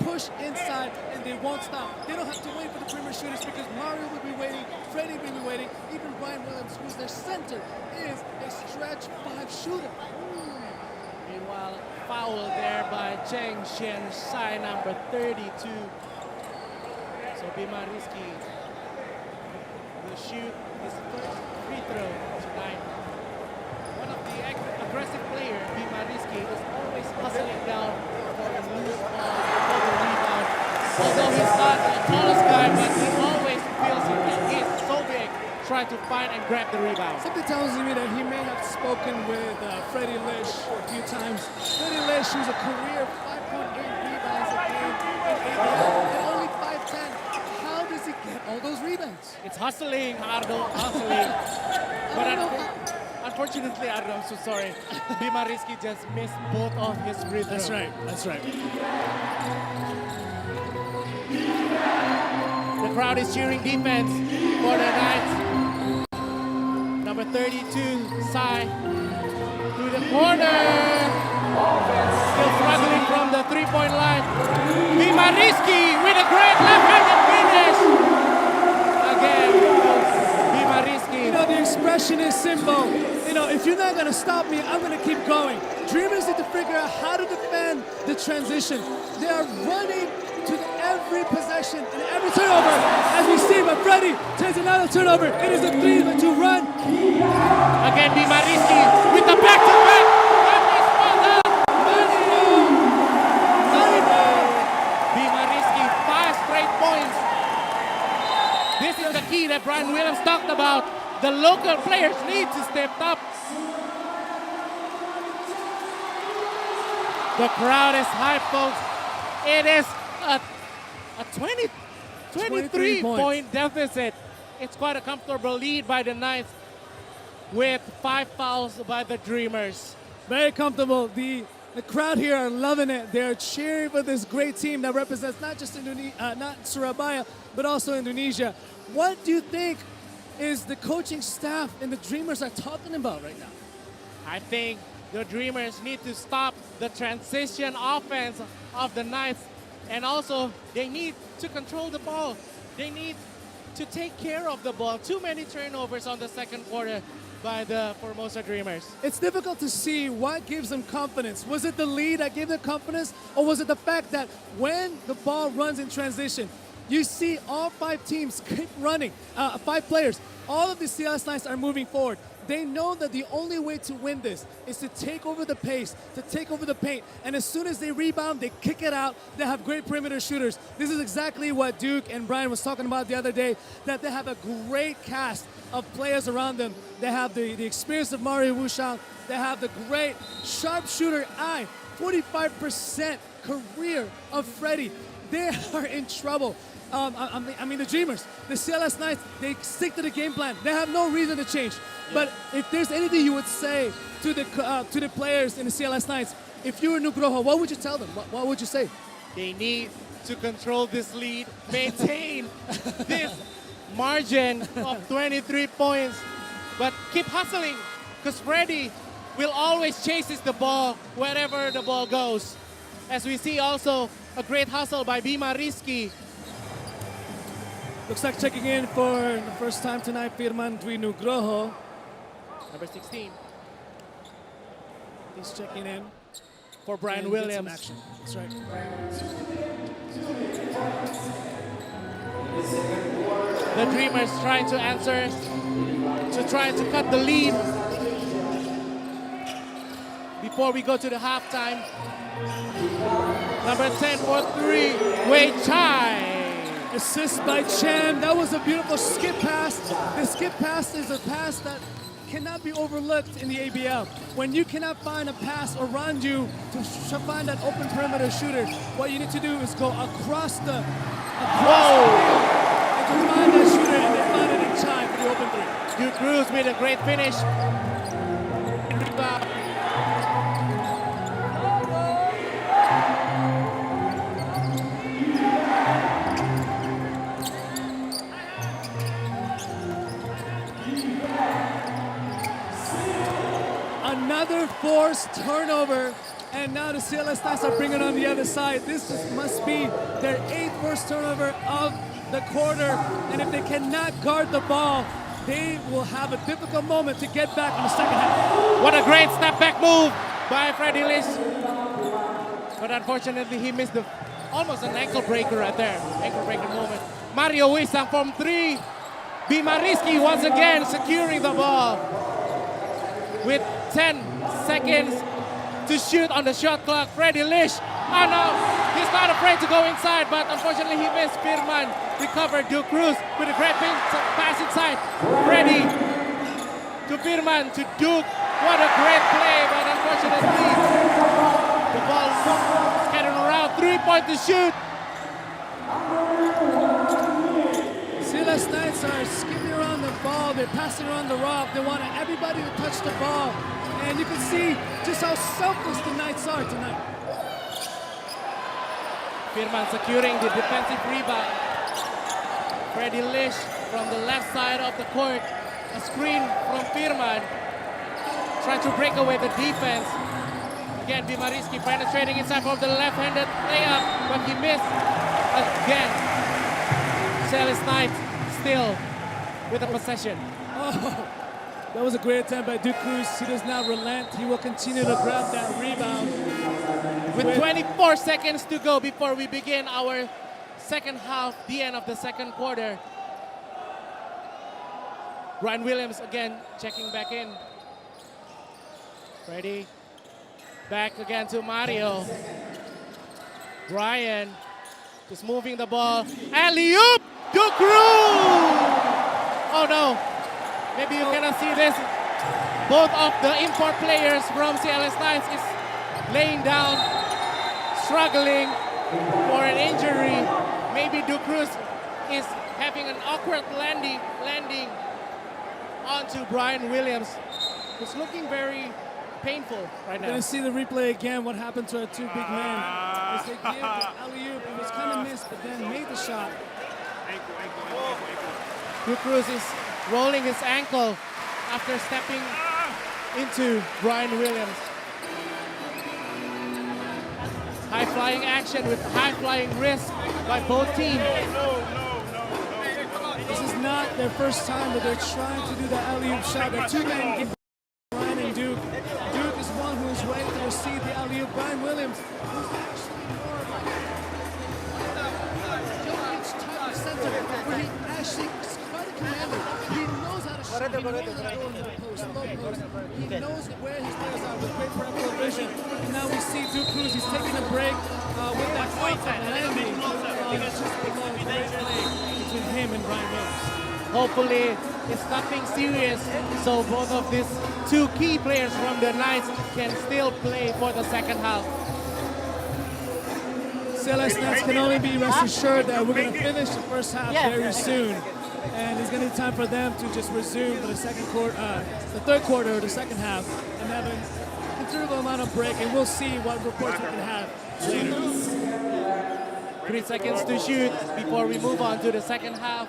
push inside, and they won't stop. They don't have to wait for the Dreamer shooters because Mario will be waiting, Freddie will be waiting, even Brian Williams, who's their center, is a stretch 5 shooter. Meanwhile, foul there by Cheng Shen Sai, number 32. So Bimariski will shoot his first free throw tonight. One of the aggressive players, Bimariski, is always hustling down for a loose ball, for the rebound. Although he's not the tallest guy, but he always feels it and he's so big, trying to find and grab the rebound. Something tells me that he may have spoken with Freddie Lish a few times. Freddie Lish, who's a career 5.8 rebounds a game in ABL, and only 5'10". How does he get all those rebounds? It's hustling, Ardo, hustling. But unfortunately, Ardo, I'm so sorry. Bimariski just missed both of his free throws. That's right. The crowd is cheering defense for the Knights. Number 32, Sai, through the corner. Still struggling from the three-point line. Bimariski with a great left-handed finish. Again, Bimariski. You know, the expression is simple. You know, if you're not going to stop me, I'm going to keep going. Dreamers need to figure out how to defend the transition. They are running to every possession and every turnover. As we see, but Freddie takes another turnover. It is a 3-2 run. Again, Bimariski with the back-to-back. Bimariski, 5 straight points. This is the key that Brian Williams talked about. The local players need to step up. The crowd is hyped, folks. It is a 23-point deficit. It's quite a comfortable lead by the Knights with 5 fouls by the Dreamers. Very comfortable. The crowd here are loving it. They're cheering for this great team that represents not just not Surabaya, but also Indonesia. What do you think is the coaching staff and the Dreamers are talking about right now? I think the Dreamers need to stop the transition offense of the Knights, and also they need to control the ball. They need to take care of the ball. Too many turnovers on the second quarter by the Formosa Dreamers. It's difficult to see what gives them confidence. Was it the lead that gave them confidence, or was it the fact that when the ball runs in transition, you see all 5 teams keep running, 5 players. All of the CLS Knights are moving forward. They know that the only way to win this is to take over the pace, to take over the paint, and as soon as they rebound, they kick it out. They have great perimeter shooters. This is exactly what Duke and Brian was talking about the other day, that they have a great cast of players around them. They have the experience of Mario Wushang. They have the great sharpshooter eye, 45% career of Freddie. They are in trouble. I mean, the Dreamers, the CLS Knights, they stick to the game plan. They have no reason to change. But if there's anything you would say to the players in the CLS Knights, if you were Nugroho, what would you tell them? What would you say? They need to control this lead, maintain this margin of 23 points, but keep hustling, because Freddie will always chases the ball wherever the ball goes. As we see also a great hustle by Bimariski. Looks like checking in for the first time tonight, Firman Dwi Nugroho. Number 16. He's checking in. For Brian and Williams. gets some action. That's right. The Dreamers trying to answer, to try to cut the lead before we go to the halftime. Number 10 for 3, Wei Chai. Assist by Chan. That was a beautiful skip pass. The skip pass is a pass that cannot be overlooked in the ABL. When you cannot find a pass around you to find that open perimeter shooter, what you need to do is go across the field and to find that shooter, and they find it in time for the open 3. Duke Cruz with a great finish. Rebound. Another forced turnover, and now the CLS Knights are bringing it on the other side. This must be their 8th forced turnover of the quarter, and if they cannot guard the ball, they will have a difficult moment to get back in the second half. What a great step back move by Freddie Lish. But unfortunately, he missed almost an ankle breaker right there. Ankle breaker moment. Mario Wisang from 3. Bimariski once again securing the ball with 10 seconds to shoot on the shot clock. Freddie Lish. Oh no, he's not afraid to go inside, but unfortunately he missed. Firman recovered. Duke Cruz with a great pass inside. Freddie to Firman to Duke. What a great play, but unfortunately the ball scattered around. 3-point to shoot. CLS Knights are skipping around the ball. They're passing around the rock. They want everybody to touch the ball. And you can see just how selfless the Knights are tonight. Firman securing the defensive rebound. Freddy Lish from the left side of the court. A screen from Firman. Trying to break away the defense. Again, Bimariski penetrating inside from the left-handed layup, but he missed again. CLS Knights still with the possession. Oh, that was a great attempt by Dukung. He does not relent. He will continue to grab that rebound. With 24 seconds to go before we begin our second half, the end of the second quarter. Brian Williams again checking back in. Ready. Back again to Mario. Brian just moving the ball. Alley-oop! Dukung! Oh no. Maybe you cannot see this. Both of the import players from CLS Knights is laying down, struggling for an injury. Maybe Dukung is having an awkward landing onto Brian Williams. It's looking very painful right now. Gonna see the replay again. What happened to our two big men? As they gave the alley-oop, it was kind of missed, but then made the shot. Dukung is rolling his ankle after stepping into Brian Williams. High-flying action with high-flying wrist by both teams. This is not their first time that they're trying to do the alley-oop shot. The two men give Brian and Duke. Duke is one who is ready to receive the alley-oop. Brian Williams, who's actually more of a Jokic type of center, where he actually is quite a commander. He knows how to shoot. He knows how to go into the post, low post. He knows where his players are with great peripheral vision. And now we see Dukung. He's taking a break with that point and landing. It's just a great play between him and Brian Williams. Hopefully, it's nothing serious, so both of these two key players from the Knights can still play for the second half. CLS Knights can only be rest assured that we're going to finish the first half very soon. And it's going to be time for them to just resume for the the third quarter or the second half and have a considerable amount of break, and we'll see what reports we can have later. 3 seconds to shoot before we move on to the second half.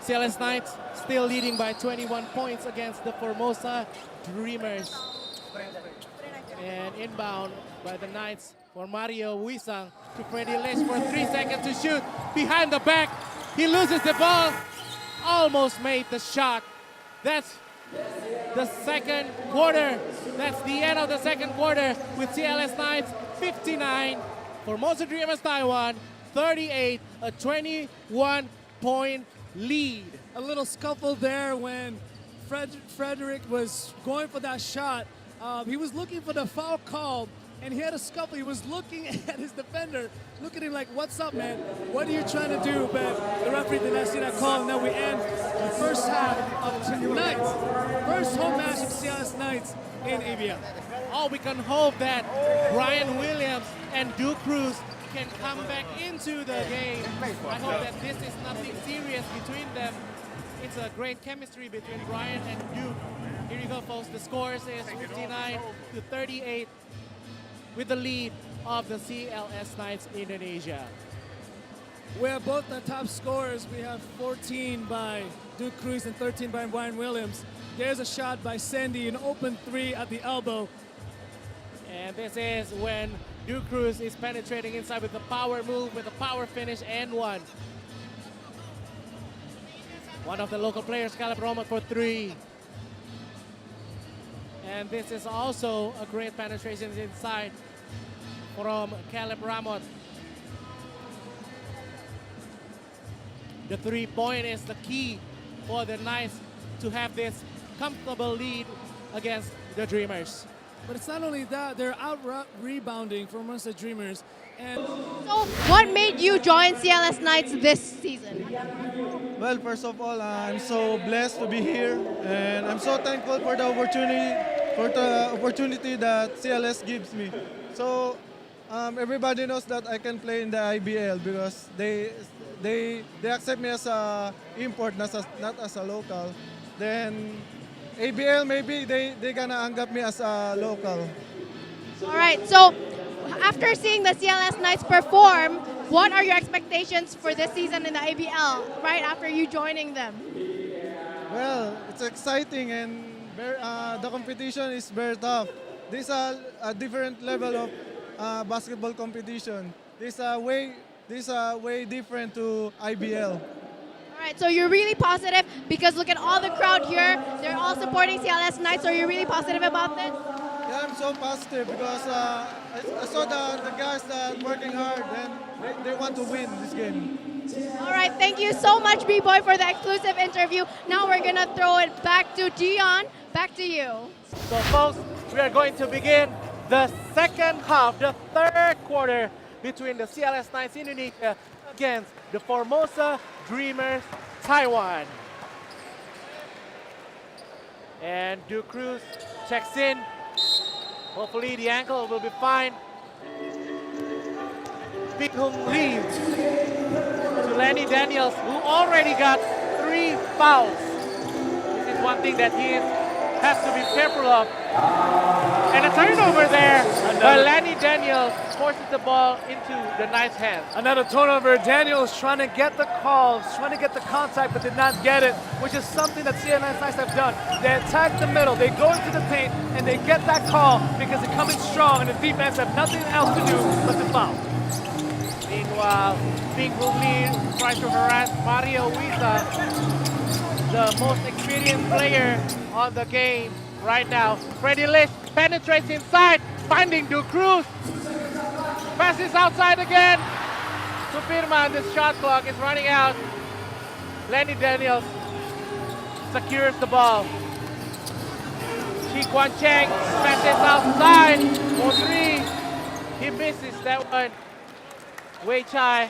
CLS Knights still leading by 21 points against the Formosa Dreamers. And inbound by the Knights for Mario Wisang to Freddy Lish for 3 seconds to shoot. Behind the back, he loses the ball. Almost made the shot. That's the second quarter. That's the end of the second quarter with CLS Knights 59, Formosa Dreamers Taiwan 38, a 21-point lead. A little scuffle there when Frederick was going for that shot. He was looking for the foul call, and he had a scuffle. He was looking at his defender, looking at him like, what's up, man? What are you trying to do? But the referee did not see that call, and then we end the first half of tonight's first home match of CLS Knights in ABL. Oh, we can hope that Brian Williams and Dukung can come back into the game. I hope that this is nothing serious between them. It's a great chemistry between Brian and Duke. Here you go, folks. The scores is 59 to 38 with the lead of the CLS Knights Indonesia. We have both the top scorers. We have 14 by Dukung and 13 by Brian Williams. There's a shot by Sandy, an open three at the elbow. And this is when Dukung is penetrating inside with the power move, with a power finish and one. One of the local players, Caleb Roma, for three. And this is also a great penetration inside from Caleb Ramot. The three-point is the key for the Knights to have this comfortable lead against the Dreamers. But it's not only that, they're out rebounding from Formosa Dreamers. And So, what made you join CLS Knights this season? Well, first of all, I'm so blessed to be here, and I'm so thankful for the opportunity that CLS gives me. So everybody knows that I can play in the IBL because they accept me as a import, not as a local. Then ABL, maybe they gonna anggap me as a local. All right, so after seeing the CLS Knights perform, what are your expectations for this season in the ABL right after you joining them? Well, it's exciting and the competition is very tough. This is a different level of basketball competition. This is way different to IBL. All right, so you're really positive because look at all the crowd here. They're all supporting CLS Knights. So you're really positive about this? Yeah, I'm so positive because I saw the guys that working hard and they want to win this game. All right, thank you so much, B-Boy, for the exclusive interview. Now we're going to throw it back to Dion. Back to you. So folks, we are going to begin the second half, the third quarter between the CLS Knights Indonesia against the Formosa Dreamers Taiwan. And Dukung checks in. Hopefully the ankle will be fine. Big Hung Lee to Lenny Daniels, who already got 3 fouls. This is one thing that he has to be careful of. And a turnover there, but Lenny Daniels forces the ball into the Knights' hands. Another turnover. Daniels trying to get the calls, trying to get the contact, but did not get it, which is something that CLS Knights have done. They attack the middle, they go into the paint, and they get that call because they're coming strong, and the defense have nothing else to do but to foul. Meanwhile, Big Hung Lee tries to harass Mario Wisa, the most experienced player on the game right now. Freddie Lish penetrates inside, finding Dukung. Passes outside again to Firman. The shot clock is running out. Lenny Daniels secures the ball. Chi Kwan Cheng passes outside for 3. He misses that one. Wei Chai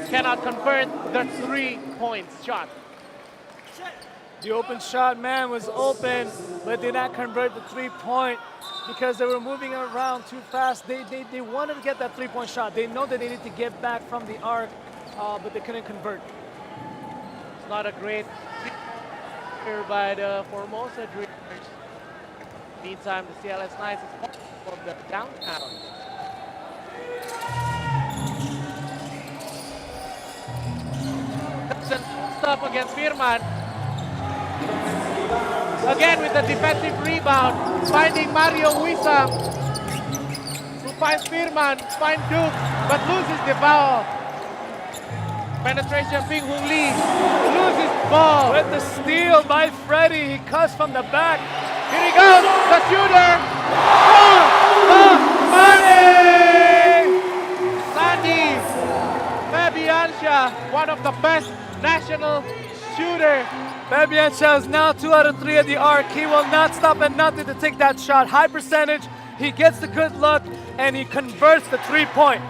cannot convert the 3-point shot. The open shot, man, was open, but did not convert the 3-point because they were moving around too fast. They wanted to get that 3-point shot. They know that they need to get back from the arc, but they couldn't convert. It's not a great here by the Formosa Dreamers. Meantime, the CLS Knights is from the downtown. Stop against Firman. Again with the defensive rebound, finding Mario Wisa, who finds Firman, finds Duke, but loses the ball. Penetration, Big Hung Lee loses ball. With the steal by Freddie, he cuts from the back. Here he goes, the shooter. Oh, Sandy Fabiancia, one of the best national shooters. Fabiancia is now 2 out of 3 at the arc. He will not stop at nothing to take that shot. High percentage, he gets the good look, and he converts the 3-point.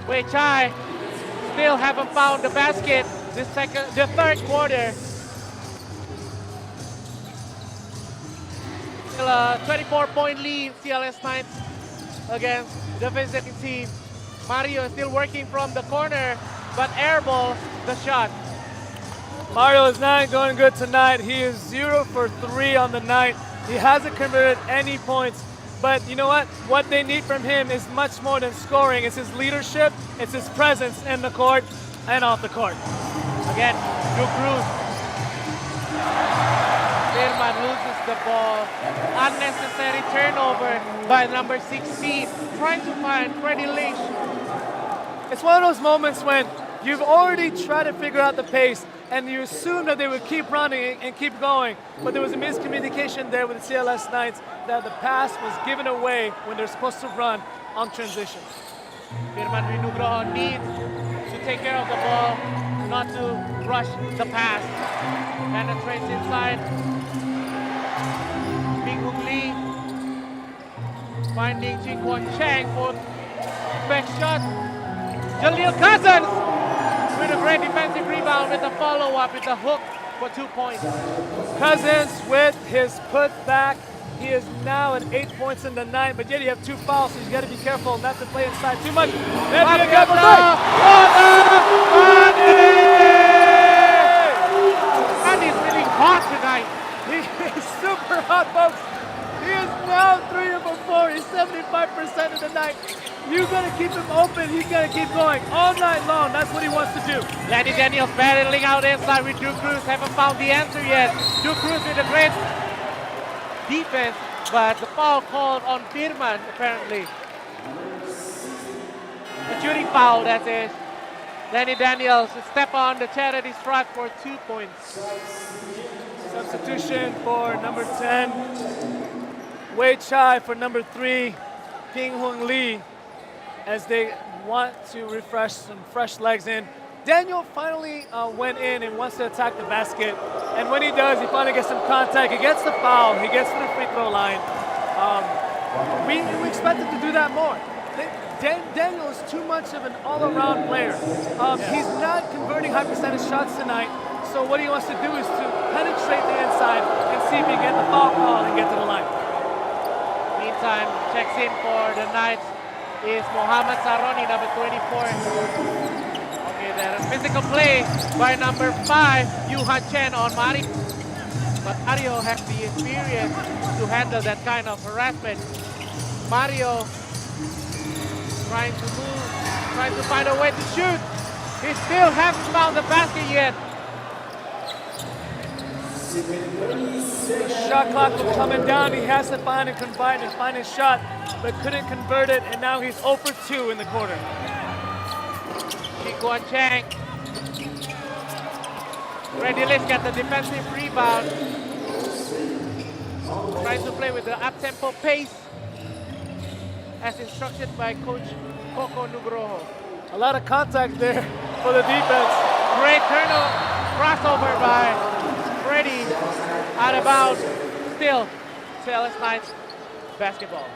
Wei Chai still haven't found the basket the third quarter. Still a 24-point lead, CLS Knights against the visiting team. Mario is still working from the corner, but airballs the shot. Mario is not going good tonight. He is 0 for 3 on the night. He hasn't converted any points. But you know what? What they need from him is much more than scoring. It's his leadership, it's his presence in the court and off the court. Again, Dukung. Firman loses the ball. Unnecessary turnover by number 16. Trying to find Freddie Lish. It's one of those moments when you've already tried to figure out the pace and you assume that they would keep running and keep going. But there was a miscommunication there with the CLS Knights that the pass was given away when they're supposed to run on transition. Firman Winugroho needs to take care of the ball, not to rush the pass. Penetrates inside. Big Hung Lee finding Chi Kwan Cheng for back shot. Jaleel Cousins with a great defensive rebound with a follow-up with a hook for 2 points. Cousins with his putback. He is now at 8 points in the night, but yet you have 2 fouls, so you got to be careful not to play inside too much. Andy's really hot tonight. He is super hot, folks. He is now 3 of 4. He's 75% of the night. You got to keep him open. He's got to keep going. alone. That's what he wants to do. Lenny Daniels battling out inside with Duke Cruz. Haven't found the answer yet. Duke Cruz with a great defense, but the foul called on Firman apparently. A shooting foul, that is. Lenny Daniels step on the charity stripe for 2 points. Substitution for number 10. Wei Chai for number 3. Ping Hung Lee, as they want to refresh some fresh legs in. Daniel finally went in and wants to attack the basket. And when he does, he finally gets some contact. He gets the foul. He gets to the free throw line. We expected to do that more. Daniel is too much of an all-around player. He's not converting high percentage shots tonight. So what he wants to do is to penetrate the inside and see if he can get the foul call and get to the line. Meantime, checks in for the Knights is Mohamed Saroni, number 24. Okay, there a physical play by number 5, Yuhan Chen on Mario. But Mario has the experience to handle that kind of harassment. Mario trying to move, trying to find a way to shoot. He still hasn't found the basket yet. The shot clock was coming down. He has to find and combine and find his shot, but couldn't convert it, and now he's 0 for 2 in the quarter. Guan Chang. Reddy Lish got the defensive rebound. Trying to play with the up-tempo pace as instructed by Coach Coco Nugroho. A lot of contact there for the defense. Great turnover, crossover by Freddy, out of bounds. Still, CLS Knights basketball.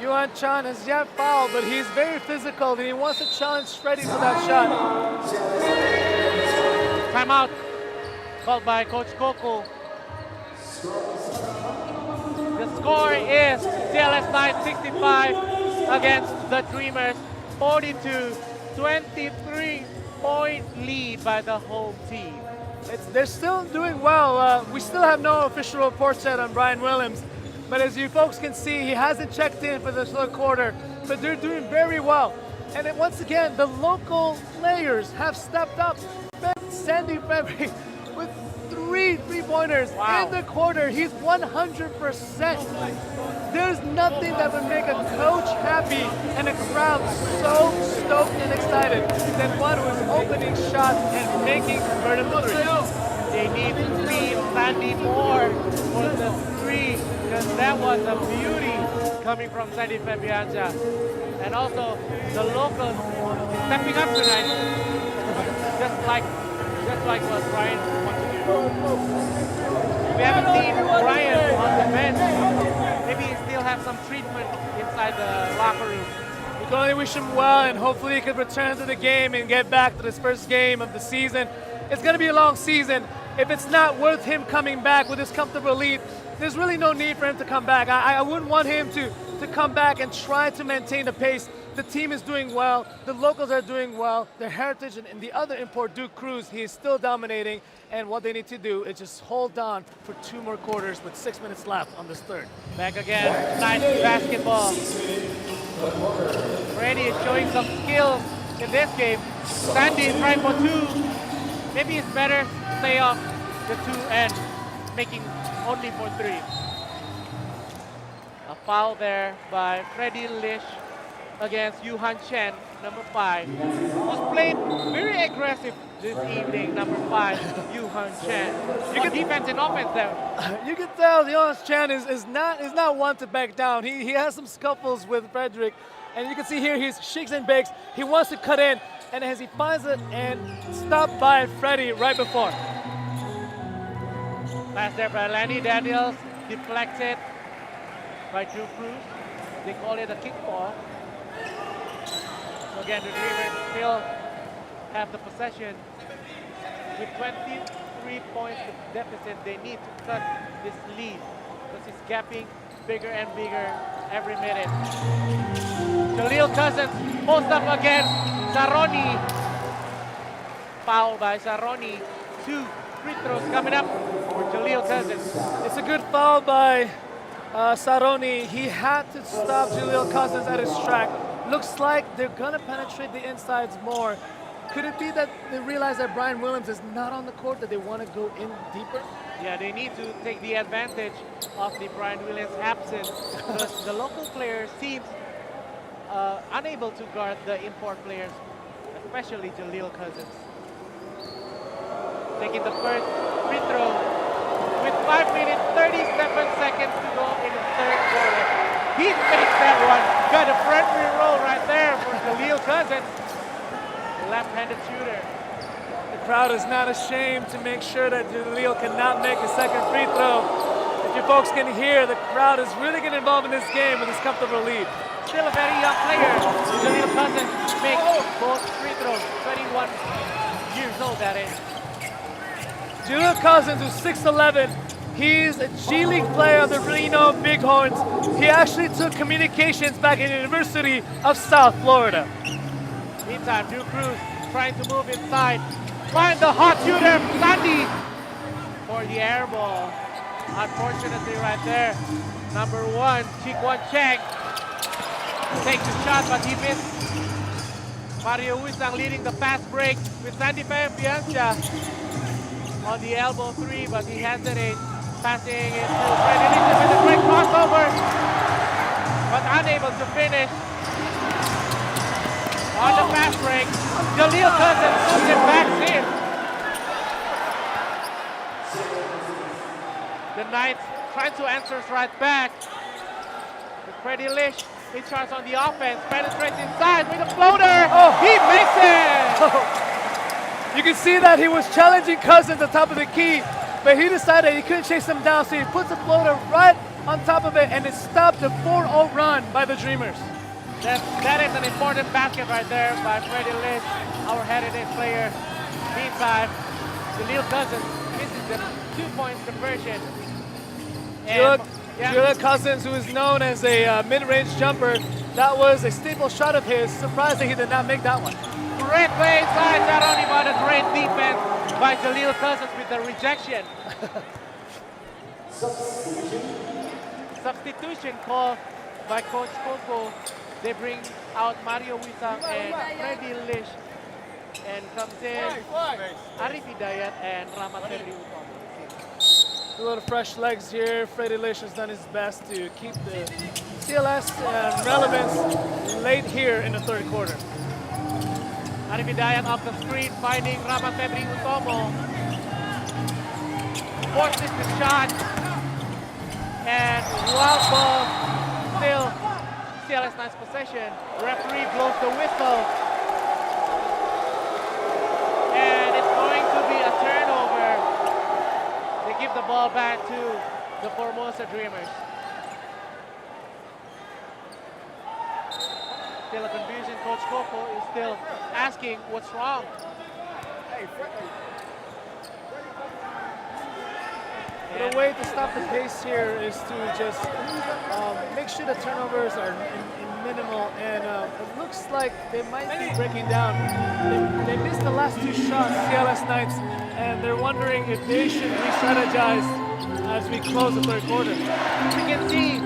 Yuan Chan has yet fouled, but he's very physical and he wants to challenge Freddy for that shot. Timeout called by Coach Coco. The score is CLS Knights 65 against the Dreamers 42. 23-point lead by the home team. They're still doing well. We still have no official reports yet on Brian Williams, but as you folks can see, he hasn't checked in for this third quarter, but they're doing very well. And then once again, the local players have stepped up. Sandy February with 3 three-pointers in the quarter. He's 100%. There's nothing that would make a coach happy and a crowd so stoked and excited than one who's opening shots and making converted threes. They need to feed Sandy more for the 3, because that was a beauty coming from Sandy Fabianza. And also the locals stepping up tonight, just like what Brian wants to do. We haven't seen Brian on the bench. Maybe he still has some treatment inside the locker room. We can only wish him well, and hopefully he can return to the game and get back to this first game of the season. It's going to be a long season. If it's not worth him coming back with this comfortable lead, there's really no need for him to come back. I wouldn't want him to come back and try to maintain the pace. The team is doing well. The locals are doing well. Their heritage and the other import, Duke Cruz, he is still dominating. And what they need to do is just hold on for 2 more quarters with 6 minutes left on this third. Back again, nice basketball. Freddy is showing some skills in this game. Sandy is trying for 2. Maybe it's better to stay off the 2 and making only for 3. A foul there by Freddy Lish against Yuhan Chen, number 5. Who's played very aggressive this evening, number 5, Yuhan Chen. You can defense and offense there. You can tell Yuhan Chen is not one to back down. He has some scuffles with Frederick, and you can see here he shakes and bakes. He wants to cut in, and as he finds it and stopped by Freddy right before. Pass there by Lenny Daniels, deflected by Drew Cruz. They call it a kickball. So again, the Dreamers still have the possession. With 23 points deficit, they need to cut this lead because it's gapping bigger and bigger every minute. Jaleel Cousins post up again. Saroni. Foul by Saroni. 2 free throws coming up for Jaleel Cousins. It's a good foul by Saroni. He had to stop Jaleel Cousins at his track. Looks like they're gonna penetrate the insides more. Could it be that they realize that Brian Williams is not on the court, that they want to go in deeper? Yeah, they need to take the advantage of the Brian Williams absence because the local players seems unable to guard the import players, especially Jaleel Cousins. Taking the first free throw with 5 minutes, 37 seconds to go in the third quarter. He makes that one. Got a front free roll right there for Jaleel Cousins, left-handed shooter. The crowd is not ashamed to make sure that Jaleel cannot make a second free throw. If you folks can hear, the crowd is really getting involved in this game with this comfortable lead. Still a very young player. Jaleel Cousins makes both free throws. 21 years old, that is. Jaleel Cousins, who's 6'11", he's a G League player of the Reno Bighorns. He actually took communications back in the University of South Florida. Meantime, Dukung trying to move inside. Find the hot shooter, Sandy, for the air ball. Unfortunately, right there, number 1, Chikwon Cheng takes the shot, but he missed. Mario Wisang leading the fast break with Sandy Piancha on the elbow 3, but he hesitates, passing it to Freddie Litchfield with a great crossover, but unable to finish. On the fast break, Jaleel Cousins puts it back in. The Knights trying to answer right back. With Freddie Lish in charge on the offense, penetrates inside with a floater. Oh, he makes it! You can see that he was challenging Cousins on top of the key, but he decided he couldn't chase him down, so he puts the floater right on top of it, and it stopped the 4-0 run by the Dreamers. That is an important basket right there by Freddie Lish, our heritage player. Meantime, Jaleel Cousins misses the 2-point conversion. Jaleel Cousins, who is known as a mid-range jumper, that was a staple shot of his. Surprised that he did not make that one. Great play inside, not only by the great defense by Jaleel Cousins with the rejection. Substitution call by Coach Coco. They bring out Mario Wisang and Freddie Lish, and comes in Arif Hidayat and Rahmat Febri Utomo. A little fresh legs here. Freddie Lish has done his best to keep the CLS relevance late here in the third quarter. Arif Hidayat off the screen, finding Rahmat Febri Utomo. Forces the shot, and wild ball still CLS Knights possession. Referee blows the whistle. And it's going to be a turnover. They give the ball back to the Formosa Dreamers. Still a confusion. Coach Coco is still asking what's wrong. The way to stop the pace here is to just make sure the turnovers are in minimal, and it looks like they might be breaking down. They missed the last 2 shots, CLS Knights, and they're wondering if they should re-strategize as we close the third quarter. We can see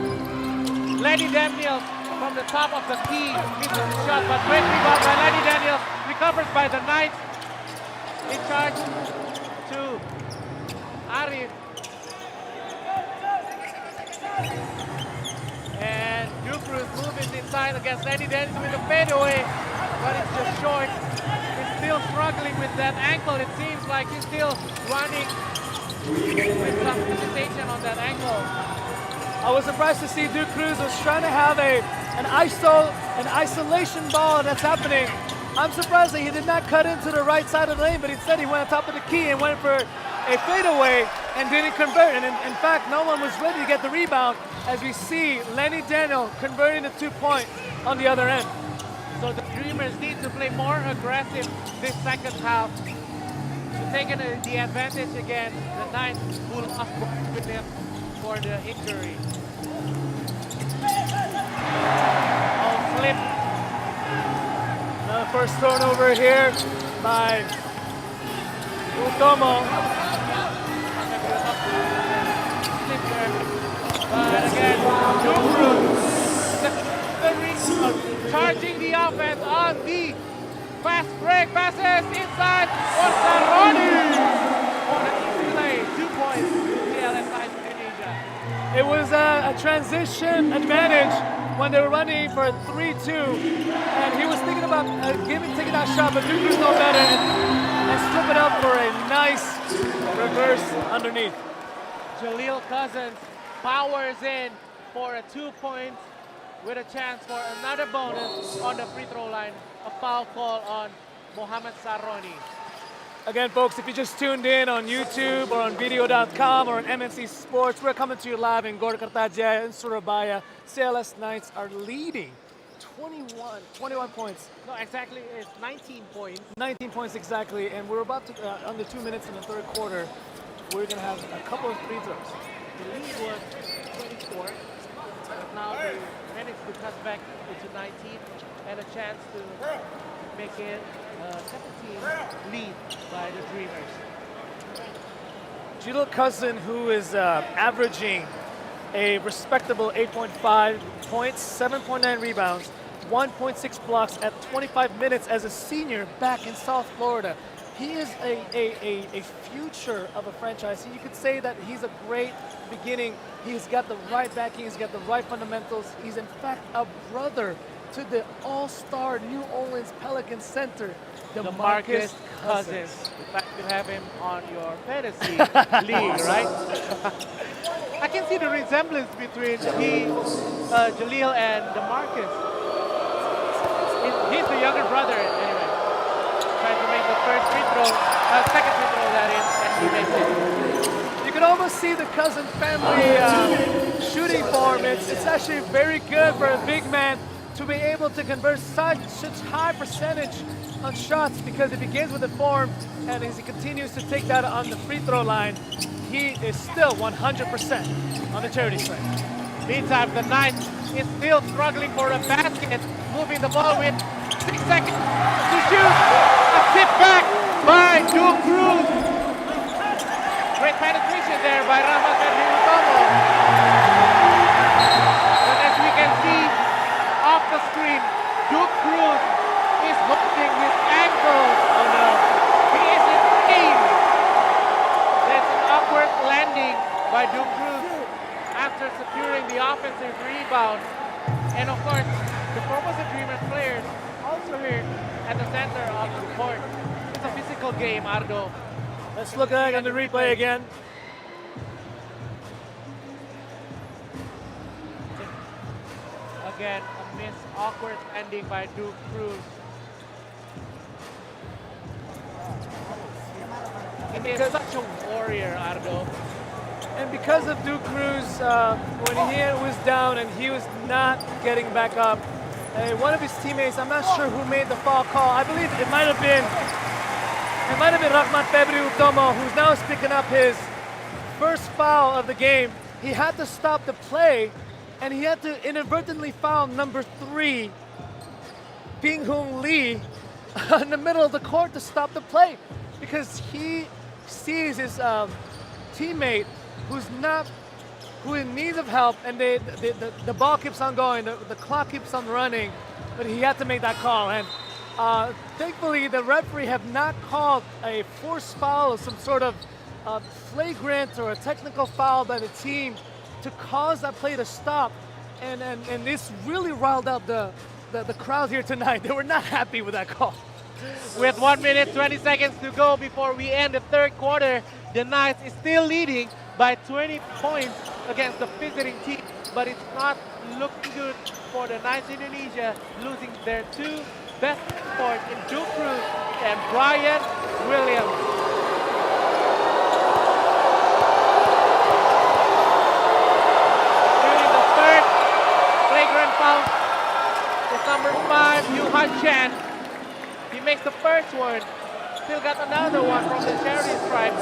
Lenny Daniels from the top of the key misses the shot, but great rebound by Lenny Daniels, recovers by the Knights. In charge to Arif. And Dukung moves inside against Lenny Daniels with a fadeaway, but it's just short. He's still struggling with that ankle. It seems like he's still running with some hesitation on that ankle. I was surprised to see Dukung was trying to have an isolation ball that's happening. I'm surprised that he did not cut into the right side of the lane, but instead he went on top of the key and went for a fadeaway and didn't convert. And in fact, no one was ready to get the rebound, as we see Lenny Daniel converting the 2-point on the other end. So the Dreamers need to play more aggressive this second half to take the advantage again. The Knights will upgrade with them for the injury. Oh, slip. First turnover here by Utomo. But again, Dukung charging the offense on the Fast break passes inside. Ronnie on an easy play. 2 points. CLS Knights Indonesia. It was a transition advantage when they were running for a 3-2, and he was thinking about taking that shot, but Dukung's no better and strip it up for a nice reverse underneath. Jaleel Cousins powers in for a 2 point with a chance for another bonus on the free throw line. A foul call on Mohamed Saroni. Again, folks, if you just tuned in on YouTube or on video.com or on MNC Sports, we're coming to you live in Gorkartajaya in Surabaya. CLS Knights are leading 21 points. No, exactly, it's 19 points. 19 points exactly, and we're about to, under 2 minutes in the third quarter, we're going to have a couple of free throws. The lead was 24, but now they managed to cut back into 19 and a chance to make it a 17 lead by the Dreamers. Jaleel Cousin, who is averaging a respectable 8.5 points, 7.9 rebounds, 1.6 blocks at 25 minutes as a senior back in South Florida. He is a future of a franchise. You could say that he's a great beginning. He's got the right backing, he's got the right fundamentals. He's in fact a brother to the all-star New Orleans Pelicans center, DeMarcus Cousins. In fact, you have him on your fantasy league, right? I can see the resemblance between Jaleel and DeMarcus. He's the younger brother, anyway. Trying to make the second free throw that in, and he makes it. You can almost see the Cousin family shooting form. It's actually very good for a big man to be able to convert such high percentage on shots, because it begins with the form, and as he continues to take that on the free throw line, he is still 100% on the charity stripe. Meantime, the Knights is still struggling for a basket, moving the ball with 6 seconds to shoot. A tip back by Duke Cruz. Great penetration there by Rahmat Utomo. But as we can see off the screen, Duke Cruz is holding his ankle. Oh no, he is in pain. There's an awkward landing by Duke Cruz after securing the offensive rebound. And of course, the Formosa Dreamers players also here at the center of the court. It's a physical game, Ardo. Let's look at it on the replay again. Again, a missed awkward ending by Duke Cruz. He is such a warrior, Ardo. And because of Duke Cruz, when he was down and he was not getting back up, one of his teammates, I'm not sure who made the foul call. I believe it might have been Rahmat Utomo, who's now picking up his first foul of the game. He had to stop the play, and he had to inadvertently foul number 3, Ping Hoon Lee, in the middle of the court to stop the play, because he sees his teammate who in need of help, and the ball keeps on going, the clock keeps on running, but he had to make that call. And thankfully, the referee have not called a forced foul or some sort of flagrant or a technical foul by the team to cause that play to stop. And this really riled up the crowd here tonight. They were not happy with that call. With 1 minute, 20 seconds to go before we end the third quarter, the Knights is still leading by 20 points against the visiting team, but it's not looking good for the Knights Indonesia, losing their 2 best sports in Duke Cruz and Brian Williams. Shooting the third flagrant foul is number 5, Yu-Han Chan. He makes the first one, still got another one from the charity stripe.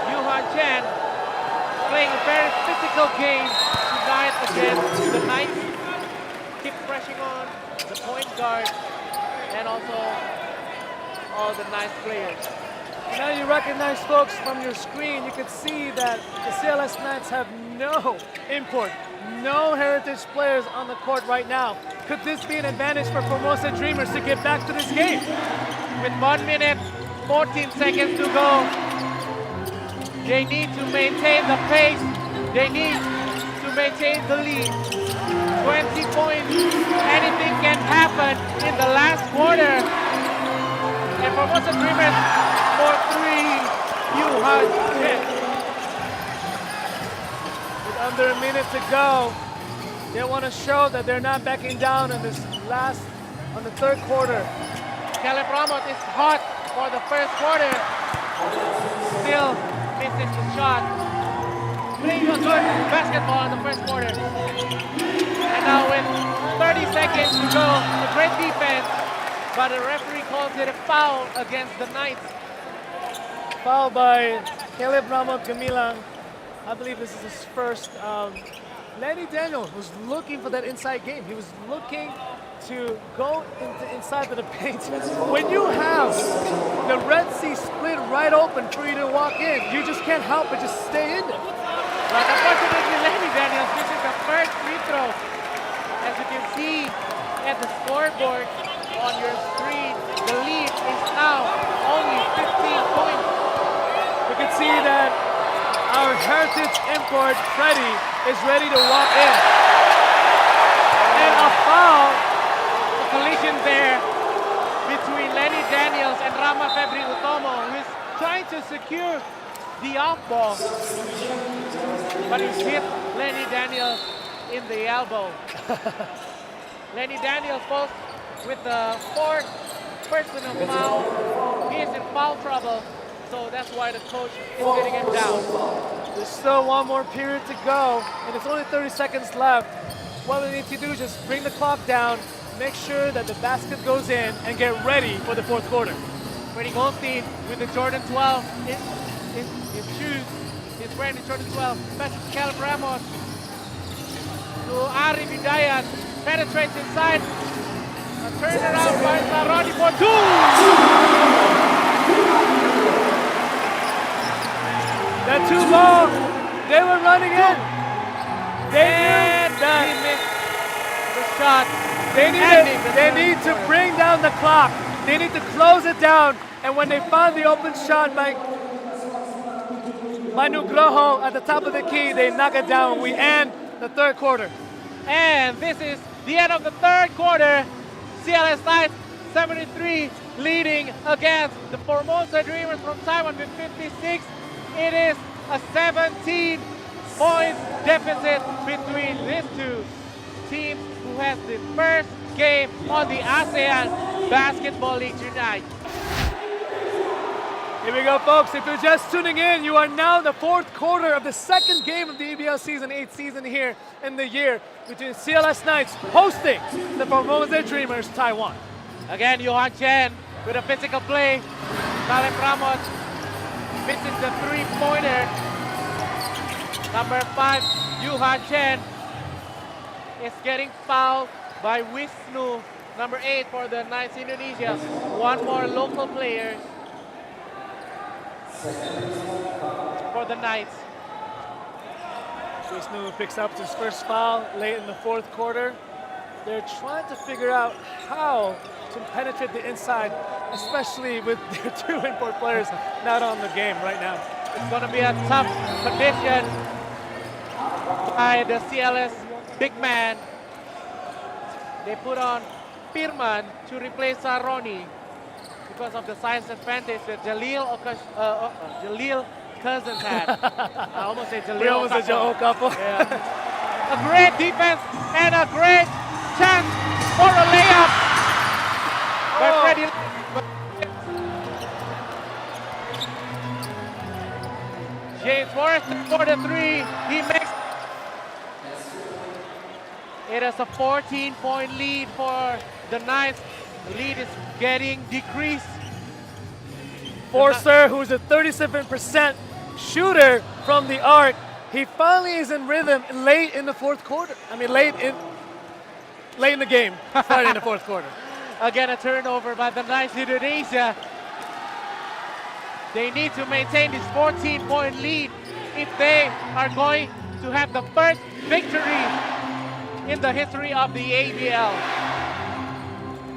Yu-Han Chan playing a very physical game tonight against the Knights. Keep pressing on the point guard and also all the Knights players. Now you recognize, folks, from your screen, you can see that the CLS Knights have no import, no heritage players on the court right now. could this be an advantage for Formosa Dreamers to get back to this game? With 1 minute, 14 seconds to go, they need to maintain the pace. They need to maintain the lead. 20 points. Anything can happen in the last quarter. And Formosa Dreamers for 3, you have it. With under a minute to go, they want to show that they're not backing down on the third quarter. Caleb Ramos is hot for the first quarter. Still misses the shot. Playing a good basketball in the first quarter. And now with 30 seconds to go, a great defense, but the referee calls it a foul against the Knights. Foul by Caleb Ramos Gamilang. I believe this is his first. Lenny Daniel was looking for that inside game. He was looking to go inside of the paint. When you have the Red Sea split right open for you to walk in, you just can't help but just stay in it. But unfortunately, Lenny Daniels misses the first free throw. As you can see at the scoreboard on your screen, the lead is now only 15 points. You can see that our heritage import, Freddie, is ready to walk in. And a foul, a collision there between Lenny Daniels and Rama Febri Utomo, who is trying to secure the off ball. But he hit Lenny Daniels in the elbow. Lenny Daniels falls with the 4th personal foul. He is in foul trouble, so that's why the coach is getting him down. There's still one more period to go, and it's only 30 seconds left. What we need to do is just bring the clock down, make sure that the basket goes in, and get ready for the fourth quarter. Freddie Goldstein with the Jordan 12 in his shoes. He's wearing the Jordan 12. Passes to Caleb Ramos. To Ari Bidayat. Penetrates inside. A turnaround by Saroni for 2! That 2 ball, they were running in. And he missed the shot. They need to bring down the clock. They need to close it down. And when they find the open shot by Nugroho at the top of the key, they knock it down. We end the third quarter. And this is the end of the third quarter. CLS Knights 73 leading against the Formosa Dreamers from Taiwan with 56. It is a 17-point deficit between these two teams who has the first game on the ASEAN Basketball League tonight. Here we go, folks. If you're just tuning in, you are now in the fourth quarter of the second game of the ABL Season 8 season here in the year between CLS Knights hosting the Formosa Dreamers, Taiwan. Again, Johan Chen with a physical play. Caleb Ramos misses the three-pointer. Number 5, Johan Chen is getting fouled by Wisnu. Number 8 for the Knights Indonesia. One more local player for the Knights. Wisnu picks up his first foul late in the fourth quarter. They're trying to figure out how to penetrate the inside, especially with their 2 import players not on the game right now. It's going to be a tough condition by the CLS big man. They put on Pirman to replace Saroni because of the size advantage that Jalil Cousins had. I almost said Jalil. We almost said Joe Okafor. Yeah. A great defense and a great chance for a layup by Freddie. James Forrest for the 3. He makes. It is a 14-point lead for the Knights. The lead is getting decreased. Forster, who's a 37% shooter from the arc, he finally is in rhythm late in the fourth quarter. I mean, late in the game, starting in the fourth quarter. Again, a turnover by the Knights Indonesia. They need to maintain this 14-point lead if they are going to have the first victory in the history of the ABL.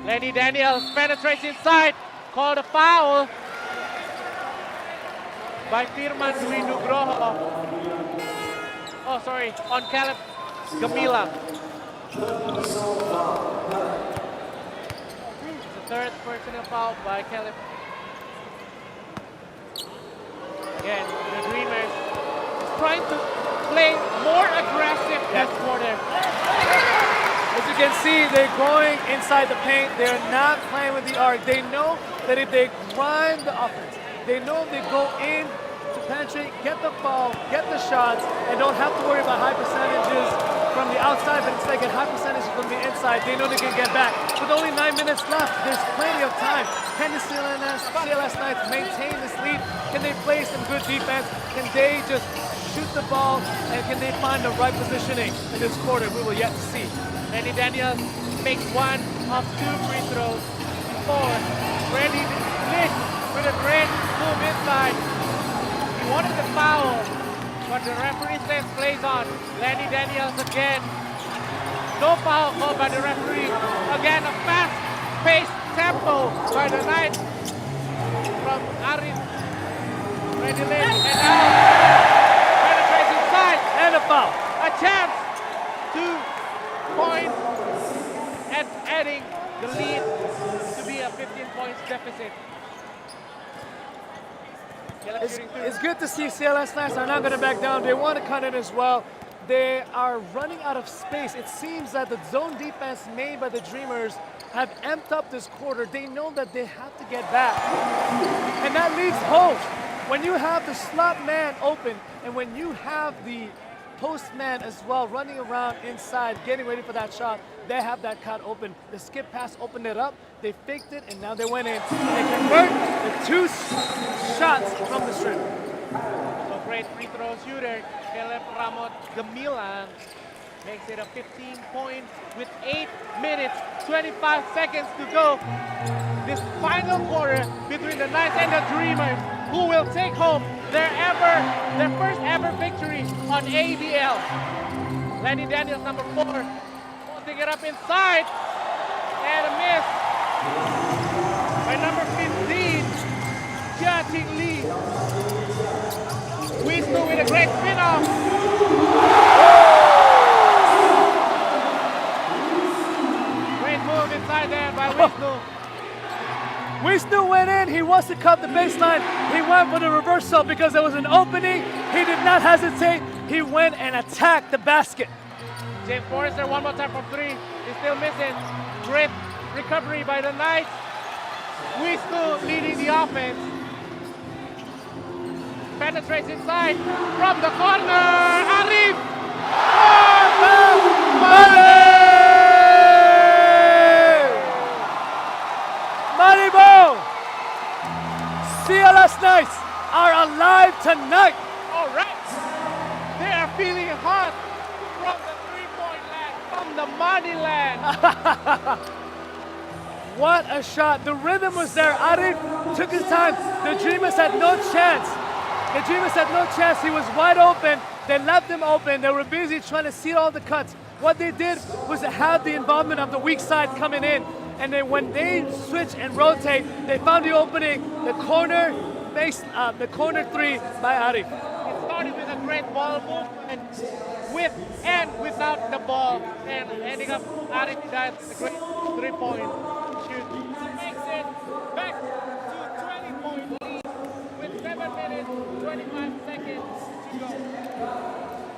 Lenny Daniels penetrates inside, called a foul by Firman Dwi Nugroho. Oh, sorry, on Caleb Gamila. It's the third personal foul by Caleb. Again, the Dreamers is trying to play more aggressive this quarter. As you can see, they're going inside the paint. They're not playing with the arc. They know that if they grind the offense, they know if they go in to penetrate, get the foul, get the shots, and don't have to worry about high percentages from the outside, but instead get high percentages from the inside. They know they can get back. With only 9 minutes left, there's plenty of time. Can the CLS Knights maintain this lead? Can they play some good defense? Can they just shoot the ball? And can they find the right positioning in this quarter? We will yet to see. Lenny Daniels makes one of 2 free throws before Randy Lick with a great move inside. He wanted the foul, but the referee says plays on. Lenny Daniels again. No foul called by the referee. Again, a fast-paced tempo by the Knights from Arif. Randy Lick and now penetrates inside. And a foul. A chance to point and adding the lead to be a 15 points deficit. It's good to see CLS Knights are not going to back down. They want to cut it as well. They are running out of space. It seems that the zone defense made by the Dreamers have amped up this quarter. They know that they have to get back. And that leaves hope. When you have the slot man open and when you have the post man as well running around inside, getting ready for that shot, they have that cut open. The skip pass opened it up. They faked it, and now they went in. They convert the 2 shots from the strip. So great free throw shooter, Caleb Ramot Gamila makes it a 15 point with 8 minutes, 25 seconds to go. This final quarter between the Knights and the Dreamers, who will take home their first ever victory on ABL. Lenny Daniels, number 4, holding it up inside, and a miss by number 15, Jia Ting Lee. Wisnu with a great spin-off. Great move inside there by Wisnu. Wisnu went in, he wants to cut the baseline. He went for the reversal because there was an opening. He did not hesitate. He went and attacked the basket. James Forrester one more time from 3. He's still missing. Great recovery by the Knights. Wisnu leading the offense. Penetrates inside from the corner. Arif! Maribo! CLS Knights are alive tonight. All right. They are feeling hot from the 3-point land, from the money land. What a shot. The rhythm was there. Arif took his time. The Dreamers had no chance. The Dreamers had no chance. He was wide open. They left him open. They were busy trying to see all the cuts. What they did was to have the involvement of the weak side coming in. And then when they switch and rotate, they found the opening. The corner 3 by Arif. It started with a great ball movement with and without the ball. And ending up Arif that's a great 3-point shoot. Makes it back to 20-point lead with 7 minutes, 25 seconds to go.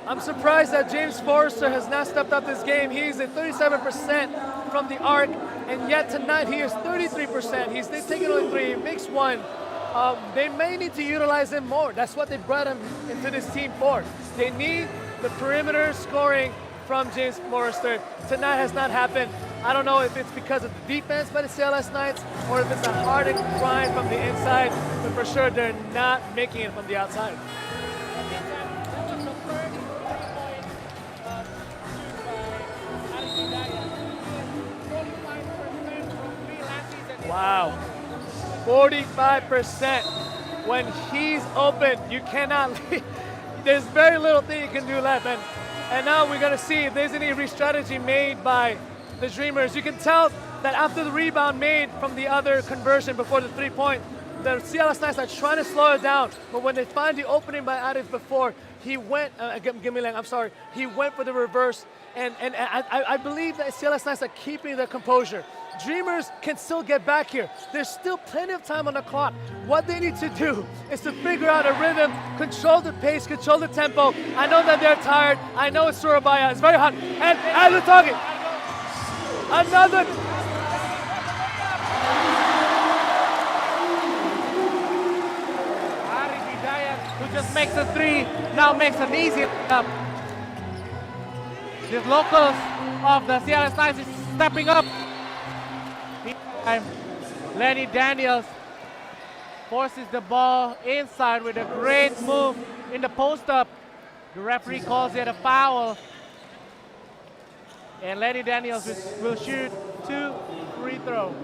I'm surprised that James Forrester has not stepped up this game. He's at 37% from the arc, and yet tonight he is 33%. They've taken only 3, he makes 1. They may need to utilize him more. That's what they brought him into this team for. They need the perimeter scoring from James Forrester. Tonight has not happened. I don't know if it's because of the defense by the CLS Knights or if it's a hard grind from the inside, but for sure they're not making it from the outside. Wow, 45%. When he's open, you cannot leave. There's very little thing you can do left. And And now we're gonna see if there's any re-strategy made by the Dreamers. You can tell that after the rebound made from the other conversion before the 3-point, the CLS Knights are trying to slow it down. But when they find the opening by Arif before, he went, he went for the reverse. And I believe that CLS Knights are keeping their composure. Dreamers can still get back here. There's still plenty of time on the clock. What they need to do is to figure out a rhythm, control the pace, control the tempo. I know that they're tired. I know it's Surabaya. It's very hot. And as we're talking, another. Ari Hidayat, who just makes a 3, now makes an easy up. The locals of the CLS Knights is stepping up. Meantime, Lenny Daniels forces the ball inside with a great move in the post-up. The referee calls it a foul. And Lenny Daniels will shoot 2 free throws.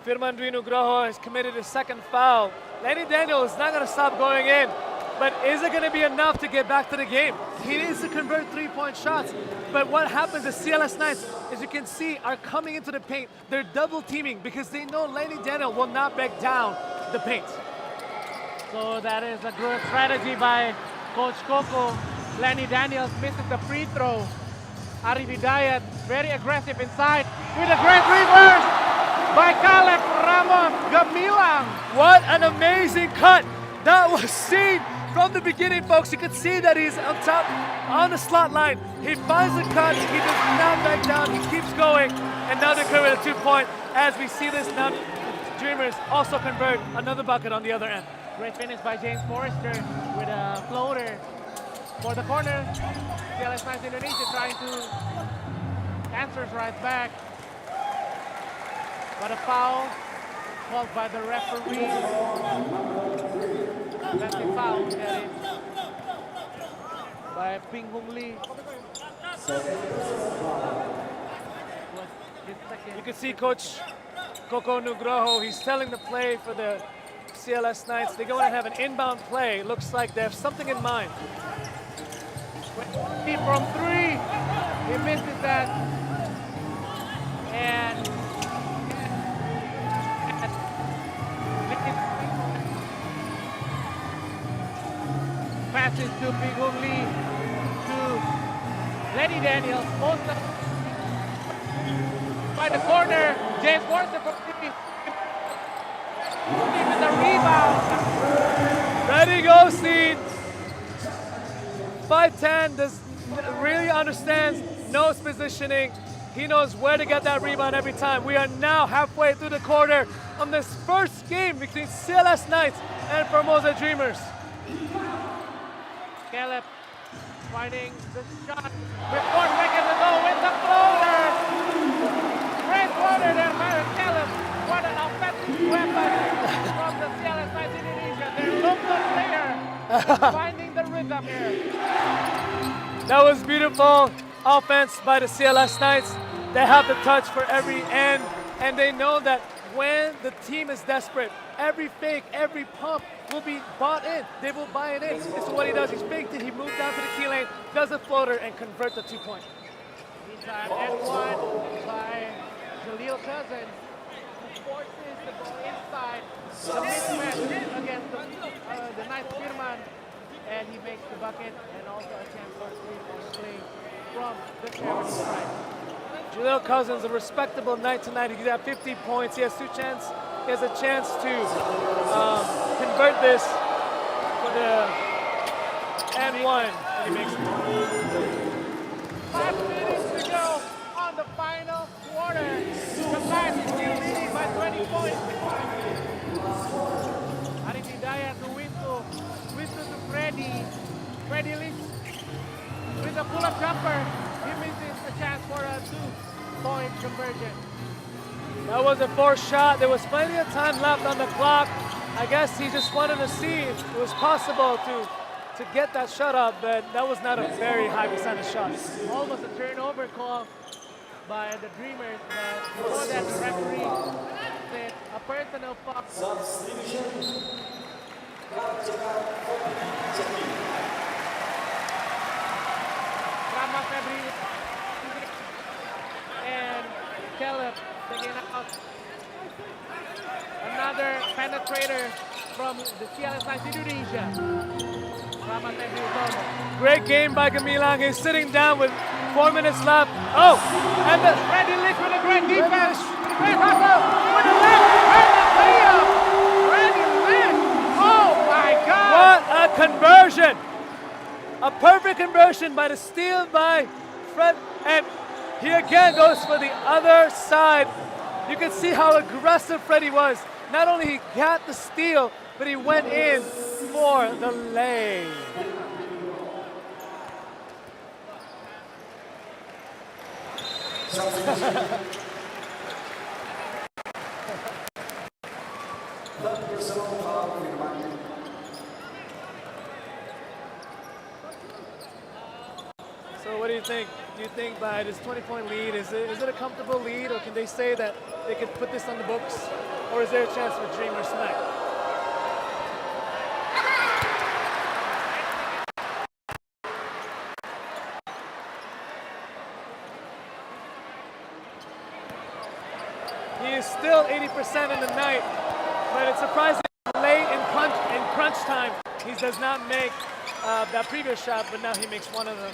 Firman Dwi Nugroho has committed his second foul. Lenny Daniels is not going to stop going in, but is it going to be enough to get back to the game? He needs to convert 3-point shots. But what happens is CLS Knights, as you can see, are coming into the paint. They're double teaming because they know Lenny Daniels will not back down the paint. So that is a good strategy by Coach Coco. Lenny Daniels misses the free throw. Arif Hidayat very aggressive inside with a great reverse by Caleb Ramon Gamilang. What an amazing cut. That was seen from the beginning, folks. You can see that he's up top on the slot line. He finds the cut. He does not back down. He keeps going. And now they're coming with a 2-point. As we see this now, Dreamers also convert another bucket on the other end. Great finish by James Forrester with a floater for the corner. CLS Knights Indonesia trying to answer right back. But a foul called by the referee. That's a foul carried by Ping Hung Lee. You can see Coach Coco Nugroho, he's telling the play for the CLS Knights. They're going to have an inbound play. Looks like they have something in mind. From 3, he misses that. And passes to Ping Hung Lee to Lenny Daniels. Post up by the corner. James Forrester from 3. With the rebound. Ready, go, Steve. 5'10", really understands, knows positioning. He knows where to get that rebound every time. We are now halfway through the quarter on this first game between CLS Knights and Formosa Dreamers. Caleb finding the shot with 4 seconds to go with the floater. Great floater there by Caleb. What an offensive weapon from the CLS Knights Indonesia. Their local player finding the rhythm here. That was beautiful offense by the CLS Knights. They have the touch for every end, and they know that when the team is desperate, every fake, every pump will be bought in. They will buy it in. This is what he does. He's faked it. He moves down to the key lane, does a floater, and converts the 2-point. Meantime, N1 by Jaleel Cousins, who forces the ball inside the mismatch against the nice Firman, and he makes the bucket and also a chance for a 3-point play from the charity stripe. Jaleel Cousins, a respectable night tonight. He got 50 points. He has He has a chance to convert this for the N1, and he makes it. 5 minutes to go on the final quarter. The Knights is still leading by 20 points. Arif Hidayat to Winto to Freddy leads with a pull-up jumper. He misses a chance for a 2-point conversion. That was a forced shot. There was plenty of time left on the clock. I guess he just wanted to see if it was possible to get that shot up, but that was not a very high percentage shot. Almost a turnover call by the Dreamers, but before that the referee said a personal foul. Rama Febri and Caleb taking out another penetrator from the CLS Knights Indonesia. Rama Febri Utomo. Great game by Gamilang. He's sitting down with 4 minutes left. Oh, and the Randy Lick with a great defense. Great hustle with the left and the layup. Randy Lick. Oh my God. what a conversion! A perfect conversion by the steal by Fred. And he again goes for the other side. You can see how aggressive Freddie was. Not only he got the steal, but he went in for the lay. So what do you think? Do you think by this 20-point lead, is it a comfortable lead, or can they say that they can put this on the books? Or is there a chance for Dreamers tonight? He is still 80% in the night, but it's surprising late in crunch time. He does not make that previous shot, but now he makes one of them.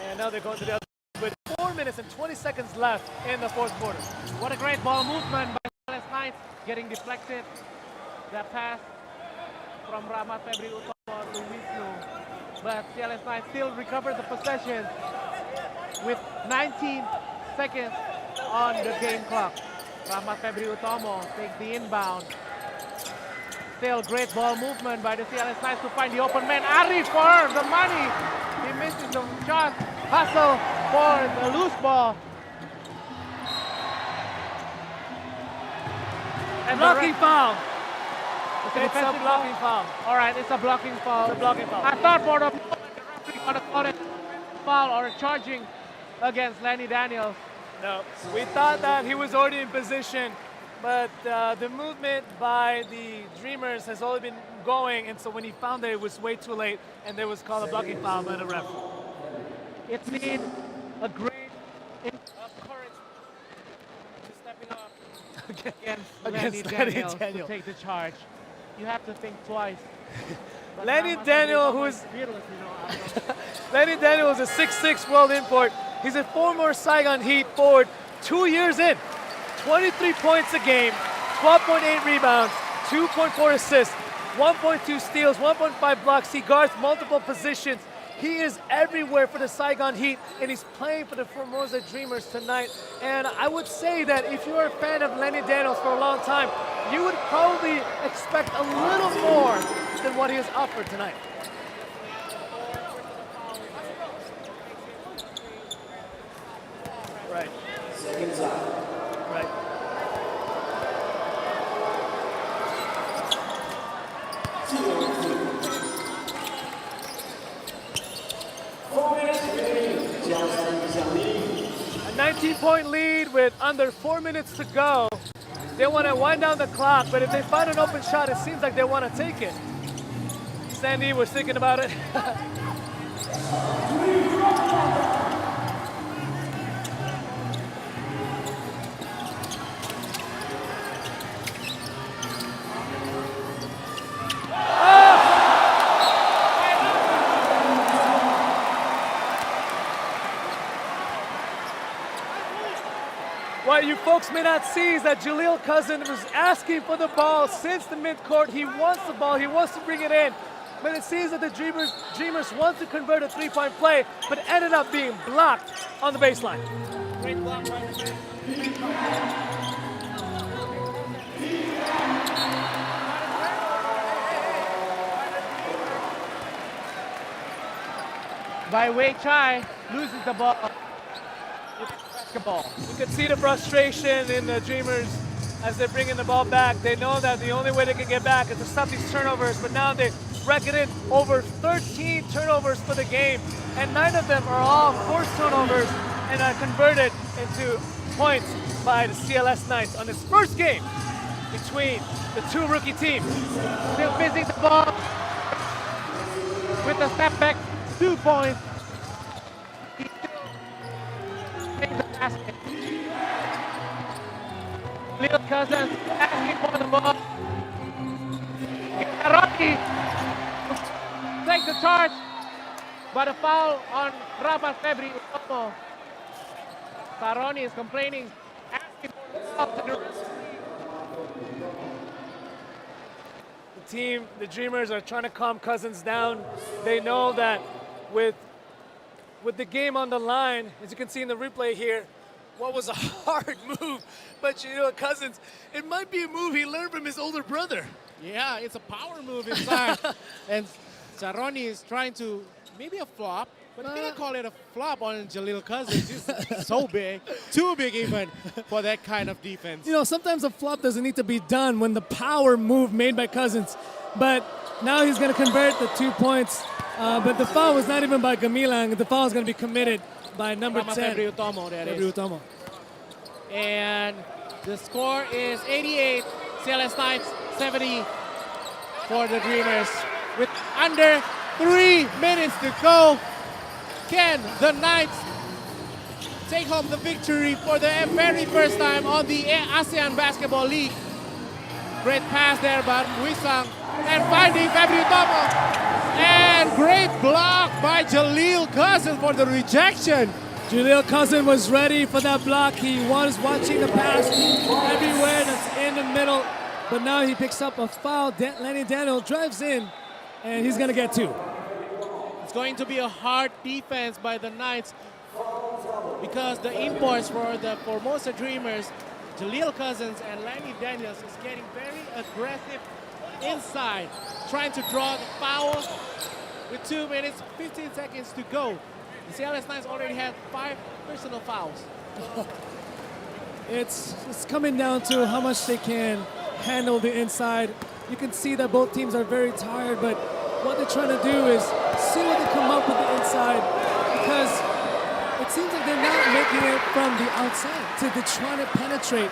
And now they're going to the other with 4 minutes and 20 seconds left in the fourth quarter. What a great ball movement by CLS Knights, getting deflected. That pass from Rama Febri Utomo to Wisnu. But CLS Knights still recovered the possession with 19 seconds on the game clock. Rama Febri Utomo takes the inbound. Still great ball movement by the CLS Knights to find the open man. Ari for the money. He misses the shot. Hustle for the loose ball. And Blocking foul. It's a It's a defensive blocking foul. All right, it's a blocking foul. It's a blocking foul. I thought for the moment the referee would have called it foul or charging against Lenny Daniels. No, we thought that he was already in position, but the movement by the Dreamers has already been going, and so when he found that it was way too late, and there was called a blocking foul by the ref. It's been a great courage to stepping up against Lenny Daniels to take the charge. You have to think twice. But Lenny Rama Daniel, Febri who Utomo is fearless, Lenny Daniel is a 6'6" world import. He's a former Saigon Heat forward 2 years in. 23 points a game, 12.8 rebounds, 2.4 assists, 1.2 steals, 1.5 blocks. He guards multiple positions. He is everywhere for the Saigon Heat, and he's playing for the Formosa Dreamers tonight. And I would say that if you're a fan of Lenny Daniels for a long time, you would probably expect a little more than what he has offered tonight. Right. Right. A 19-point lead with under 4 minutes to go. They want to wind down the clock, but if they find an open shot, it seems like they want to take it. Sandy was thinking about it. What you folks may not see is that Jaleel Cousin was asking for the ball since the midcourt. He wants the ball, he wants to bring it in. But it seems that the Dreamers want to convert a three-point play, but ended up being blocked on the baseline. Great block by Wei Chai, loses the ball. Basketball. You can see the frustration in the Dreamers as they're bringing the ball back. They know that the only way they can get back is to stop these turnovers, but now they reckon in over 13 turnovers for the game, and 9 of them are all forced turnovers and are converted into points by the CLS Knights on this first game between the two rookie teams. Still missing the ball with a step back, 2 points. He still basket. Little Cousins asking for the ball. Rocky take the charge, but a foul on Ramal Febri Utomo. Saroni is complaining, asking for the foul to the Team, the Dreamers are trying to calm Cousins down. They know that with the game on the line, as you can see in the replay here, what was a hard move, but you know, Cousins, it might be a move he learned from his older brother. Yeah, it's a power move inside. And Saroni is trying to, maybe a flop, but you cannot call it a flop on Jalil Cousins. He's so big, too big even for that kind of defense. You know, sometimes a flop doesn't need to be done when the power move made by Cousins. But now he's going to convert the 2 points. But the foul was not even by Gamilang. The foul is going to be committed by number 10. Febri Utomo, that Febri is. Utomo. And the score is 88, CLS Knights 70 for the Dreamers. With under 3 minutes to go, can the Knights take home the victory for the very first time on the ASEAN Basketball League? Great pass there by Wisang, and finding Febri Utomo. And great block by Jalil Cousins for the rejection. Jalil Cousin was ready for that block. He was watching the pass everywhere that's in the middle. But now he picks up a foul. Lenny Daniel drives in, and he's going to get 2. It's going to be a hard defense by the Knights because the imports for the Formosa Dreamers, Jalil Cousins and Lenny Daniels, is getting very aggressive inside, trying to draw the foul with 2 minutes, 15 seconds to go. The CLS Knights already had 5 personal fouls. It's coming down to how much they can handle the inside. You can see that both teams are very tired, but what they're trying to do is see what they come up with the inside, because it seems like they're not making it from the outside. They're trying to penetrate.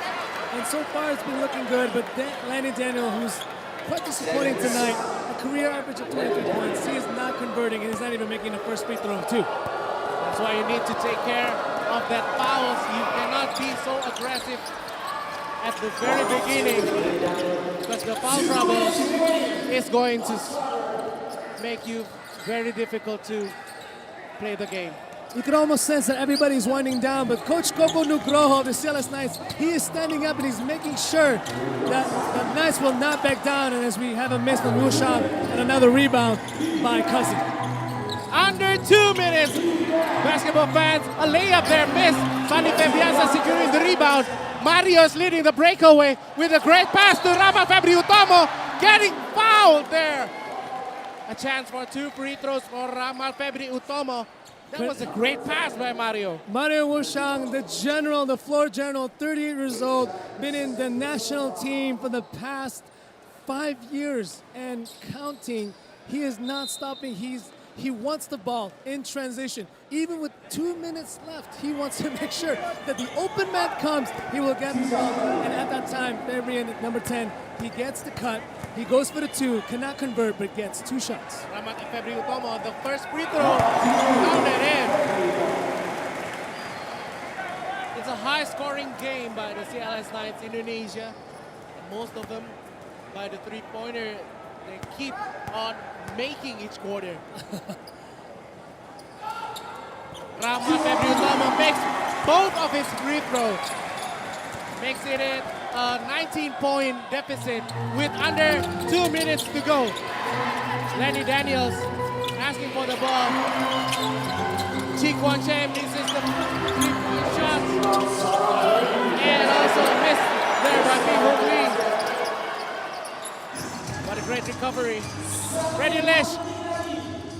And so far it's been looking good, but Lenny Daniel, who's quite disappointing tonight, a career average of 23 points, he is not converting, and he's not even making the first free throw of 2. That's why you need to take care of that fouls. You cannot be so aggressive at the very beginning, because the foul trouble is going to make you very difficult to play the game. You can almost sense that everybody's winding down, but Coach Coco Nugroho of the CLS Knights, he is standing up and he's making sure that the Knights will not back down. And as we have a miss from Wushang and another rebound by Cousin. Under 2 minutes, basketball fans, a layup there, missed. Fanny Febianza securing the rebound. Mario's leading the breakaway with a great pass to Ramal Febri Utomo, getting fouled there. A chance for 2 free throws for Ramal Febri Utomo. That was a great pass by Mario. Mario Wushang, the general, the floor general, 38 years old, been in the national team for the past 5 years and counting. He is not stopping. He wants the ball in transition. Even with 2 minutes left, he wants to make sure that the open man comes, he will get the ball. And at that time, Fabian, number 10, he gets the cut. He goes for the 2, cannot convert, but gets 2 shots. Ramal Febri Utomo, the first free throw, counted in. It's a high-scoring game by the CLS Knights Indonesia. And most of them by the three-pointer. They keep on making each quarter. Ramal Febri Utomo makes both of his free throws. Makes it a 19-point deficit with under 2 minutes to go. Lenny Daniels asking for the ball. Chi Kwon Che misses the three-point shot. And also missed there by Pi Hong Lee. What a great recovery. Reddy Lesh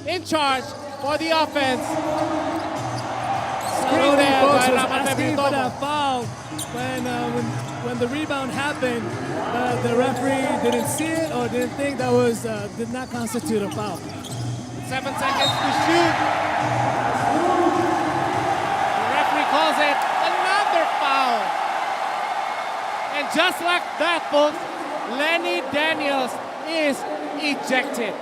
in charge for the offense. Screen there by Ramal Febri asking for that Utomo. foul when the rebound happened. The referee didn't see it or didn't think that was did not constitute a foul. 7 seconds to shoot. The referee calls it another foul. And just like that, folks, Lenny Daniels is ejected.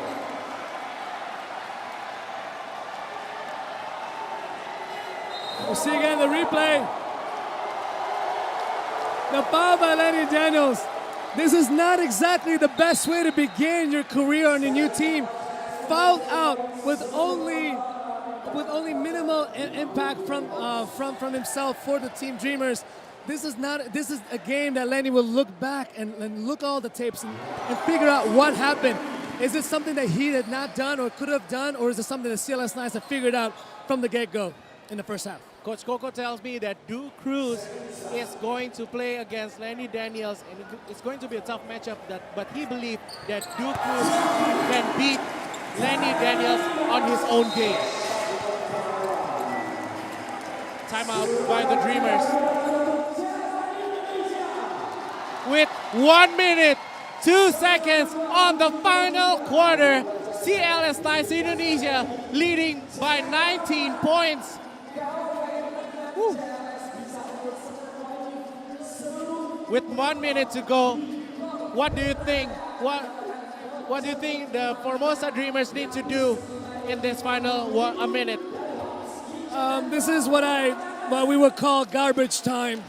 We'll see again the replay. The foul by Lenny Daniels. This is not exactly the best way to begin your career on a new team. Fouled out with only minimal impact from himself for the Team Dreamers. This is a game that Lenny will look back and look all the tapes and figure out what happened. Is it something that he had not done or could have done, or is it something that CLS Knights have figured out from the get-go in the first half? Coach Coco tells me that Duke Cruz is going to play against Lenny Daniels, and it's going to be a tough matchup. But he believes that Duke Cruz can beat Lenny Daniels on his own game. Timeout by the Dreamers. With 1 minute, 2 seconds on the final quarter, CLS Knights Indonesia leading by 19 points. Woo. With 1 minute to go, what do you think? What do you think the Formosa Dreamers need to do in this final a minute? This is what we would call garbage time.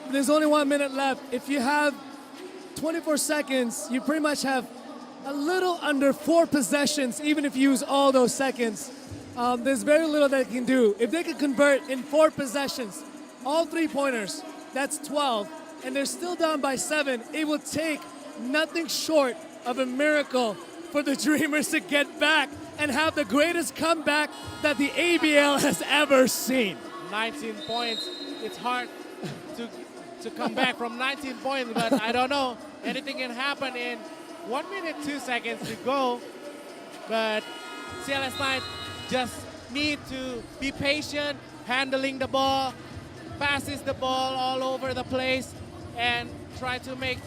There's only 1 minute left. If you have 24 seconds, you pretty much have a little under 4 possessions, even if you use all those seconds. There's very little they can do. If they can convert in 4 possessions, all 3-pointers, that's 12, and they're still down by 7, it will take nothing short of a miracle for the Dreamers to get back and have the greatest comeback that the ABL has ever seen. 19 points. It's hard to come back from 19 points, but I don't know. Anything can happen in 1 minute, 2 seconds to go. But CLS Knights just need to be patient, handling the ball, passes the ball all over the place, and try to make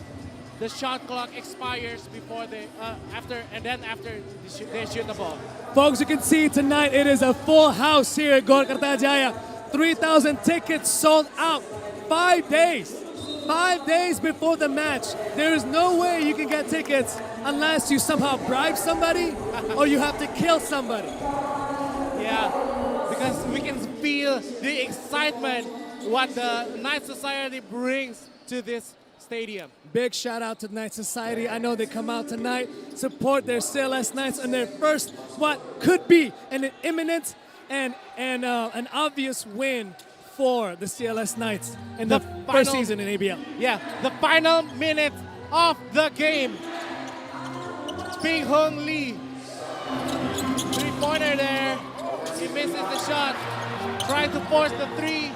the shot clock expires before after they shoot the ball. Folks, you can see tonight it is a full house here at Gor Kertajaya. 3,000 tickets sold out. 5 days. 5 days before the match. There is no way you can get tickets unless you somehow bribe somebody or you have to kill somebody. Yeah, because we can feel the excitement what the Knight Society brings to this stadium. Big shout out to Knight Society. I know they come out tonight, support their CLS Knights on their first, what could be an imminent and an obvious win for the CLS Knights in the first season in ABL. Yeah, the final minute of the game. Ping Hong Lee, 3-pointer there. He misses the shot. Trying to force the 3.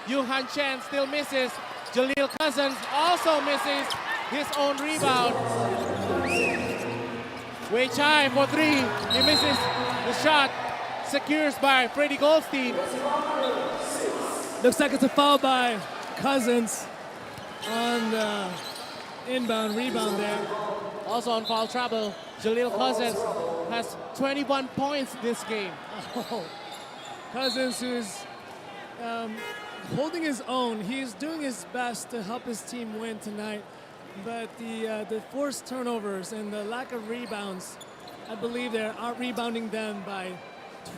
Yu Han Chen still misses. Jaleel Cousins also misses his own rebound. Wei Chai for 3. He misses the shot. Secures by Freddie Goldstein. Looks like it's a foul by Cousins on the inbound rebound there. Also on foul trouble, Jaleel Cousins has 21 points this game. Oh, Cousins, who's holding his own. He's doing his best to help his team win tonight. But the forced turnovers and the lack of rebounds, I believe they're out-rebounding them by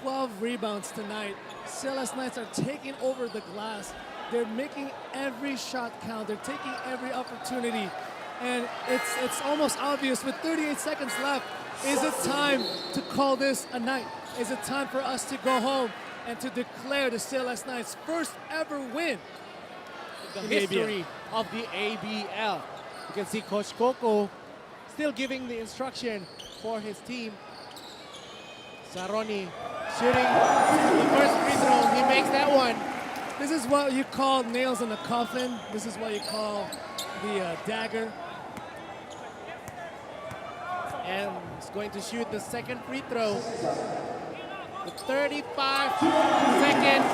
12 rebounds tonight. CLS Knights are taking over the glass. They're making every shot count. They're taking every opportunity. And it's almost obvious with 38 seconds left. Is it time to call this a night? Is it time for us to go home and to declare the CLS Knights' first ever win in the history of the ABL? You can see Coach Coco still giving the instruction for his team. Saroni shooting the first free throw. He makes that one. This is what you call nails in a coffin. This is what you call the dagger. And he's going to shoot the second free throw. With 35 seconds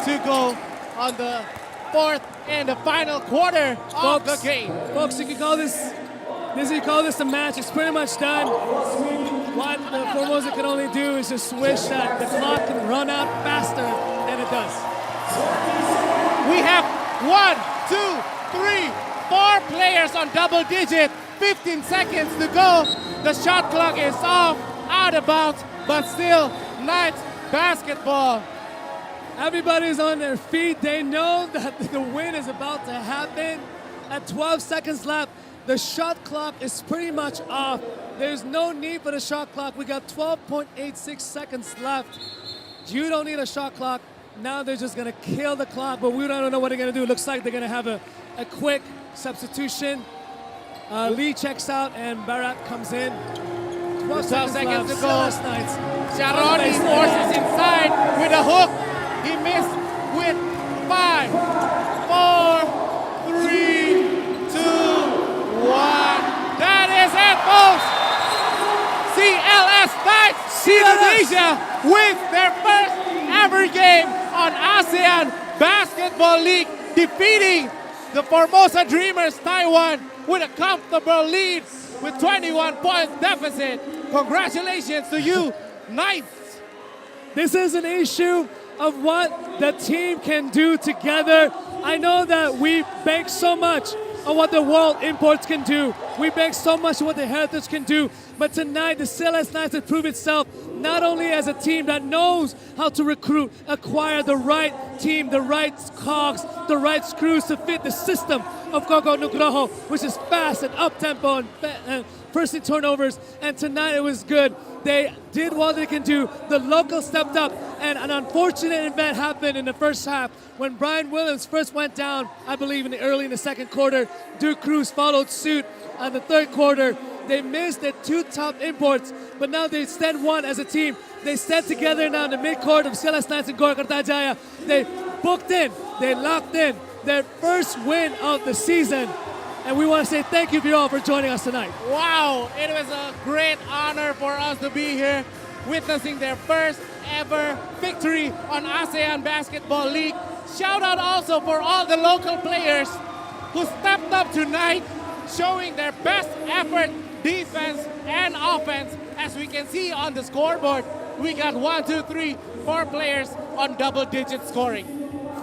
to go on the fourth and the final quarter of the game. Folks, you can call this a match. It's pretty much done. What the Formosa can only do is just wish that the clock can run out faster than it does. We have 4 players on double digit. 15 seconds to go. The shot clock is off, out of bounds, but still Knights basketball. Everybody's on their feet. They know that the win is about to happen. At 12 seconds left, the shot clock is pretty much off. There's no need for the shot clock. We got 12.86 seconds left. You don't need a shot clock. Now they're just gonna kill the clock, but we don't know what they're gonna do. It looks like they're gonna have a quick substitution. Lee checks out and Barat comes in. 12 seconds to go. CLS Knights. Sharoni forces inside with a hook. He missed with 5, 4, 3, 2, 1. That is it, folks. CLS Knights Indonesia wins their first ever game on ASEAN Basketball League, defeating the Formosa Dreamers Taiwan with a comfortable lead with 21 points deficit. Congratulations to you, Knights. This is an issue of what the team can do together. I know that we bank so much on what the world imports can do. We bank so much on what the Heritage can do. But tonight, the CLS Knights have proved itself not only as a team that knows how to recruit, acquire the right team, the right cogs, the right screws to fit the system of Koko Nugroho, which is fast and up-tempo and forcing turnovers. And tonight it was good. They did what they can do. The locals stepped up, and an unfortunate event happened in the first half when Brian Williams first went down, I believe early in the second quarter. Duke Cruz followed suit in the third quarter. They missed their 2 top imports, but now they stand one as a team. They stand together now in the midcourt of CLS Knights and Gor Kartajaya. They booked in, they locked in their first win of the season. And we want to say thank you for you all for joining us tonight. Wow, it was a great honor for us to be here witnessing their first ever victory on ASEAN Basketball League. Shout out also for all the local players who stepped up tonight, showing their best effort, defense and offense. As we can see on the scoreboard, we got 1, 2, 3, 4 players on double-digit scoring.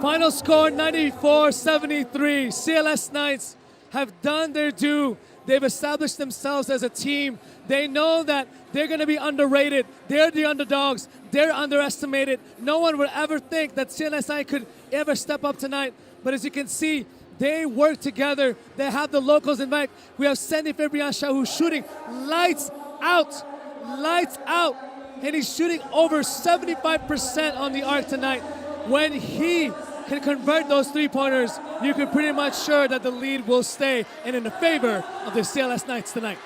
Final score 94-73. CLS Knights have done their due. They've established themselves as a team. They know that they're going to be underrated. They're the underdogs. They're underestimated. No one would ever think that CLSI could ever step up tonight. But as you can see, they work together. They have the locals in back. We have Sandy Fabrian Shah who's shooting lights out. Lights out. And he's shooting over 75% on the arc tonight. When he can convert those 3-pointers, you can pretty much sure that the lead will stay and in the favor of the CLS Knights tonight.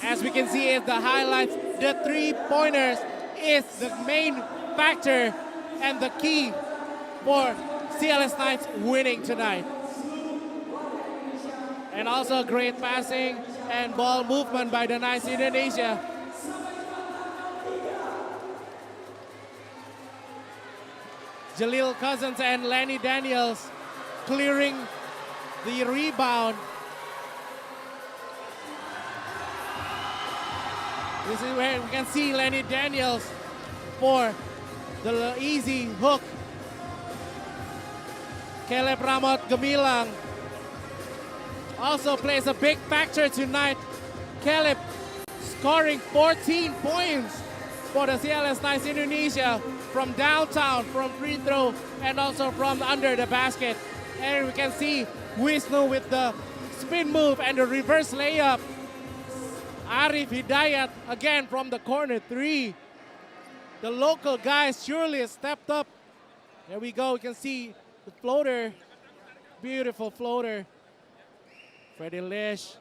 As we can see in the highlights, the 3-pointers is the main factor and the key for CLS Knights winning tonight. And also great passing and ball movement by the Knights Indonesia. Jaleel Cousins and Lenny Daniels clearing the rebound. This is where we can see Lenny Daniels for the easy hook. Caleb Ramot Gemilang also plays a big factor tonight. Caleb scoring 14 points for the CLS Knights Indonesia from downtown, from free throw, and also from under the basket. And we can see Wisnu with the spin move and the reverse layup. Arif Hidayat again from the corner 3. The local guys surely stepped up. There we go, you can see the floater, beautiful floater. Freddie Lish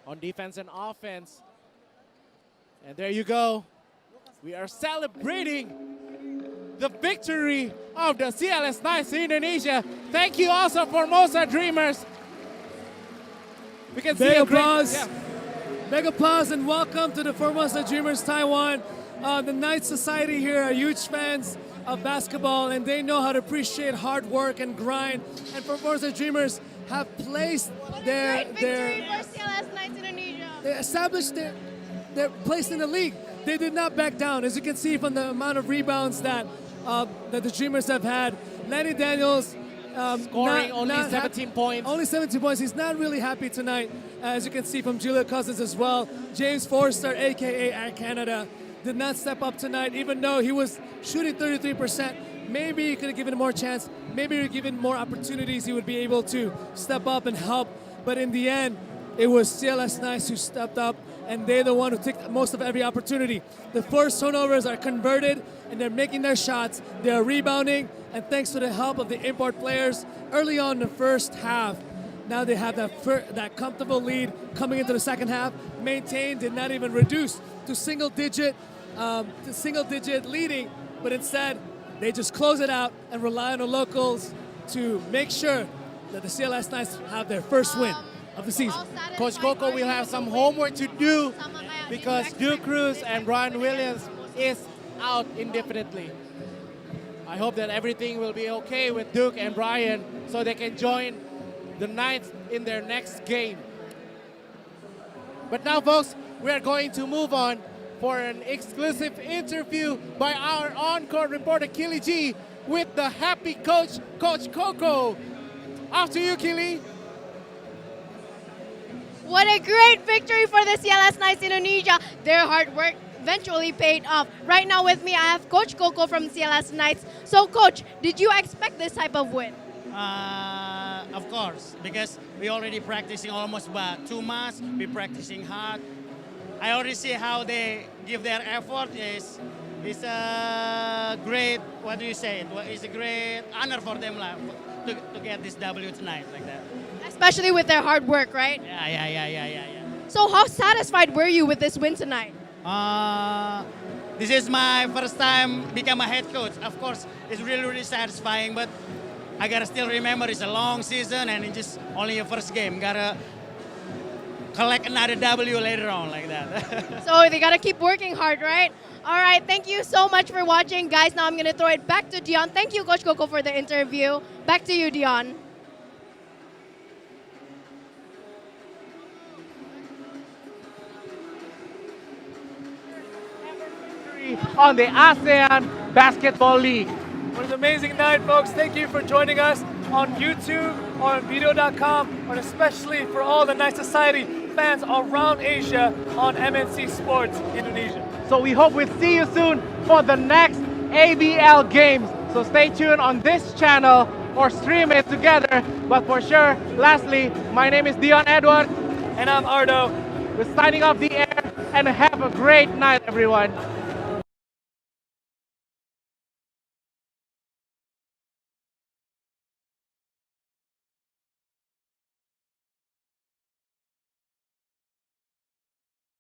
on defense and offense. And there you go. We are celebrating the victory of the CLS Knights Indonesia. Thank you also Formosa Dreamers. We can see big a great, applause. yeah. Big applause and welcome to the Formosa Dreamers Taiwan. The Knight Society here are huge fans of basketball and they know how to appreciate hard work and grind. And Formosa Dreamers have placed their Victory for CLS Knights Indonesia. they established their place in the league. They did not back down, as you can see from the amount of rebounds that the Dreamers have had. Lenny Daniels scoring only 17 points. Only 17 points. He's not really happy tonight, as you can see from Julia Cousins as well. James Forster, a.k.a. Air Canada, did not step up tonight, even though he was shooting 33%. maybe you could have given him more chance. Maybe you're given more opportunities, he would be able to step up and help. But in the end, it was CLS Knights who stepped up, and they're the one who took most of every opportunity. The first turnovers are converted, and they're making their shots. They're rebounding, and thanks to the help of the import players early on in the first half, now they have that comfortable lead coming into the second half. Maintained, did not even reduce to single digit leading, but instead they just close it out and rely on the locals to make sure that the CLS Knights have their first win of the season. Coach Coco will have some homework to do because Duke Cruz and Brian Williams is out indefinitely. I hope that everything will be okay with Duke and Brian so they can join the Knights in their next game. But now, folks, we are going to move on for an exclusive interview by our on-court reporter, Kili G, with the happy coach, Coach Coco. After you, Kili. What a great victory for the CLS Knights Indonesia. Their hard work eventually paid off. Right now with me, I have Coach Coco from CLS Knights. So, Coach, did you expect this type of win? Of course, because we already practicing almost about 2 months. We practicing hard. I already see how they give their effort. It's a great, what do you say? It's a great honor for them to get this W tonight like that. Especially with their hard work, right? Yeah. So how satisfied were you with this win tonight? This is my first time become a head coach. Of course, it's really satisfying, but I gotta still remember it's a long season and it's just only your first game. Gotta collect another W later on like that. So they gotta keep working hard, right? All right, thank you so much for watching, guys. Now I'm gonna throw it back to Dion. Thank you, Coach Coco, for the interview. Back to you, Dion. On the ASEAN Basketball League. What an amazing night, folks. Thank you for joining us on YouTube or on video.com, and especially for all the Knight Society fans around Asia on MNC Sports Indonesia. So we hope we'll see you soon for the next ABL games. So stay tuned on this channel or stream it together. But for sure, lastly, my name is Dion Edward. And I'm Ardo. We're signing off the air and have a great night, everyone.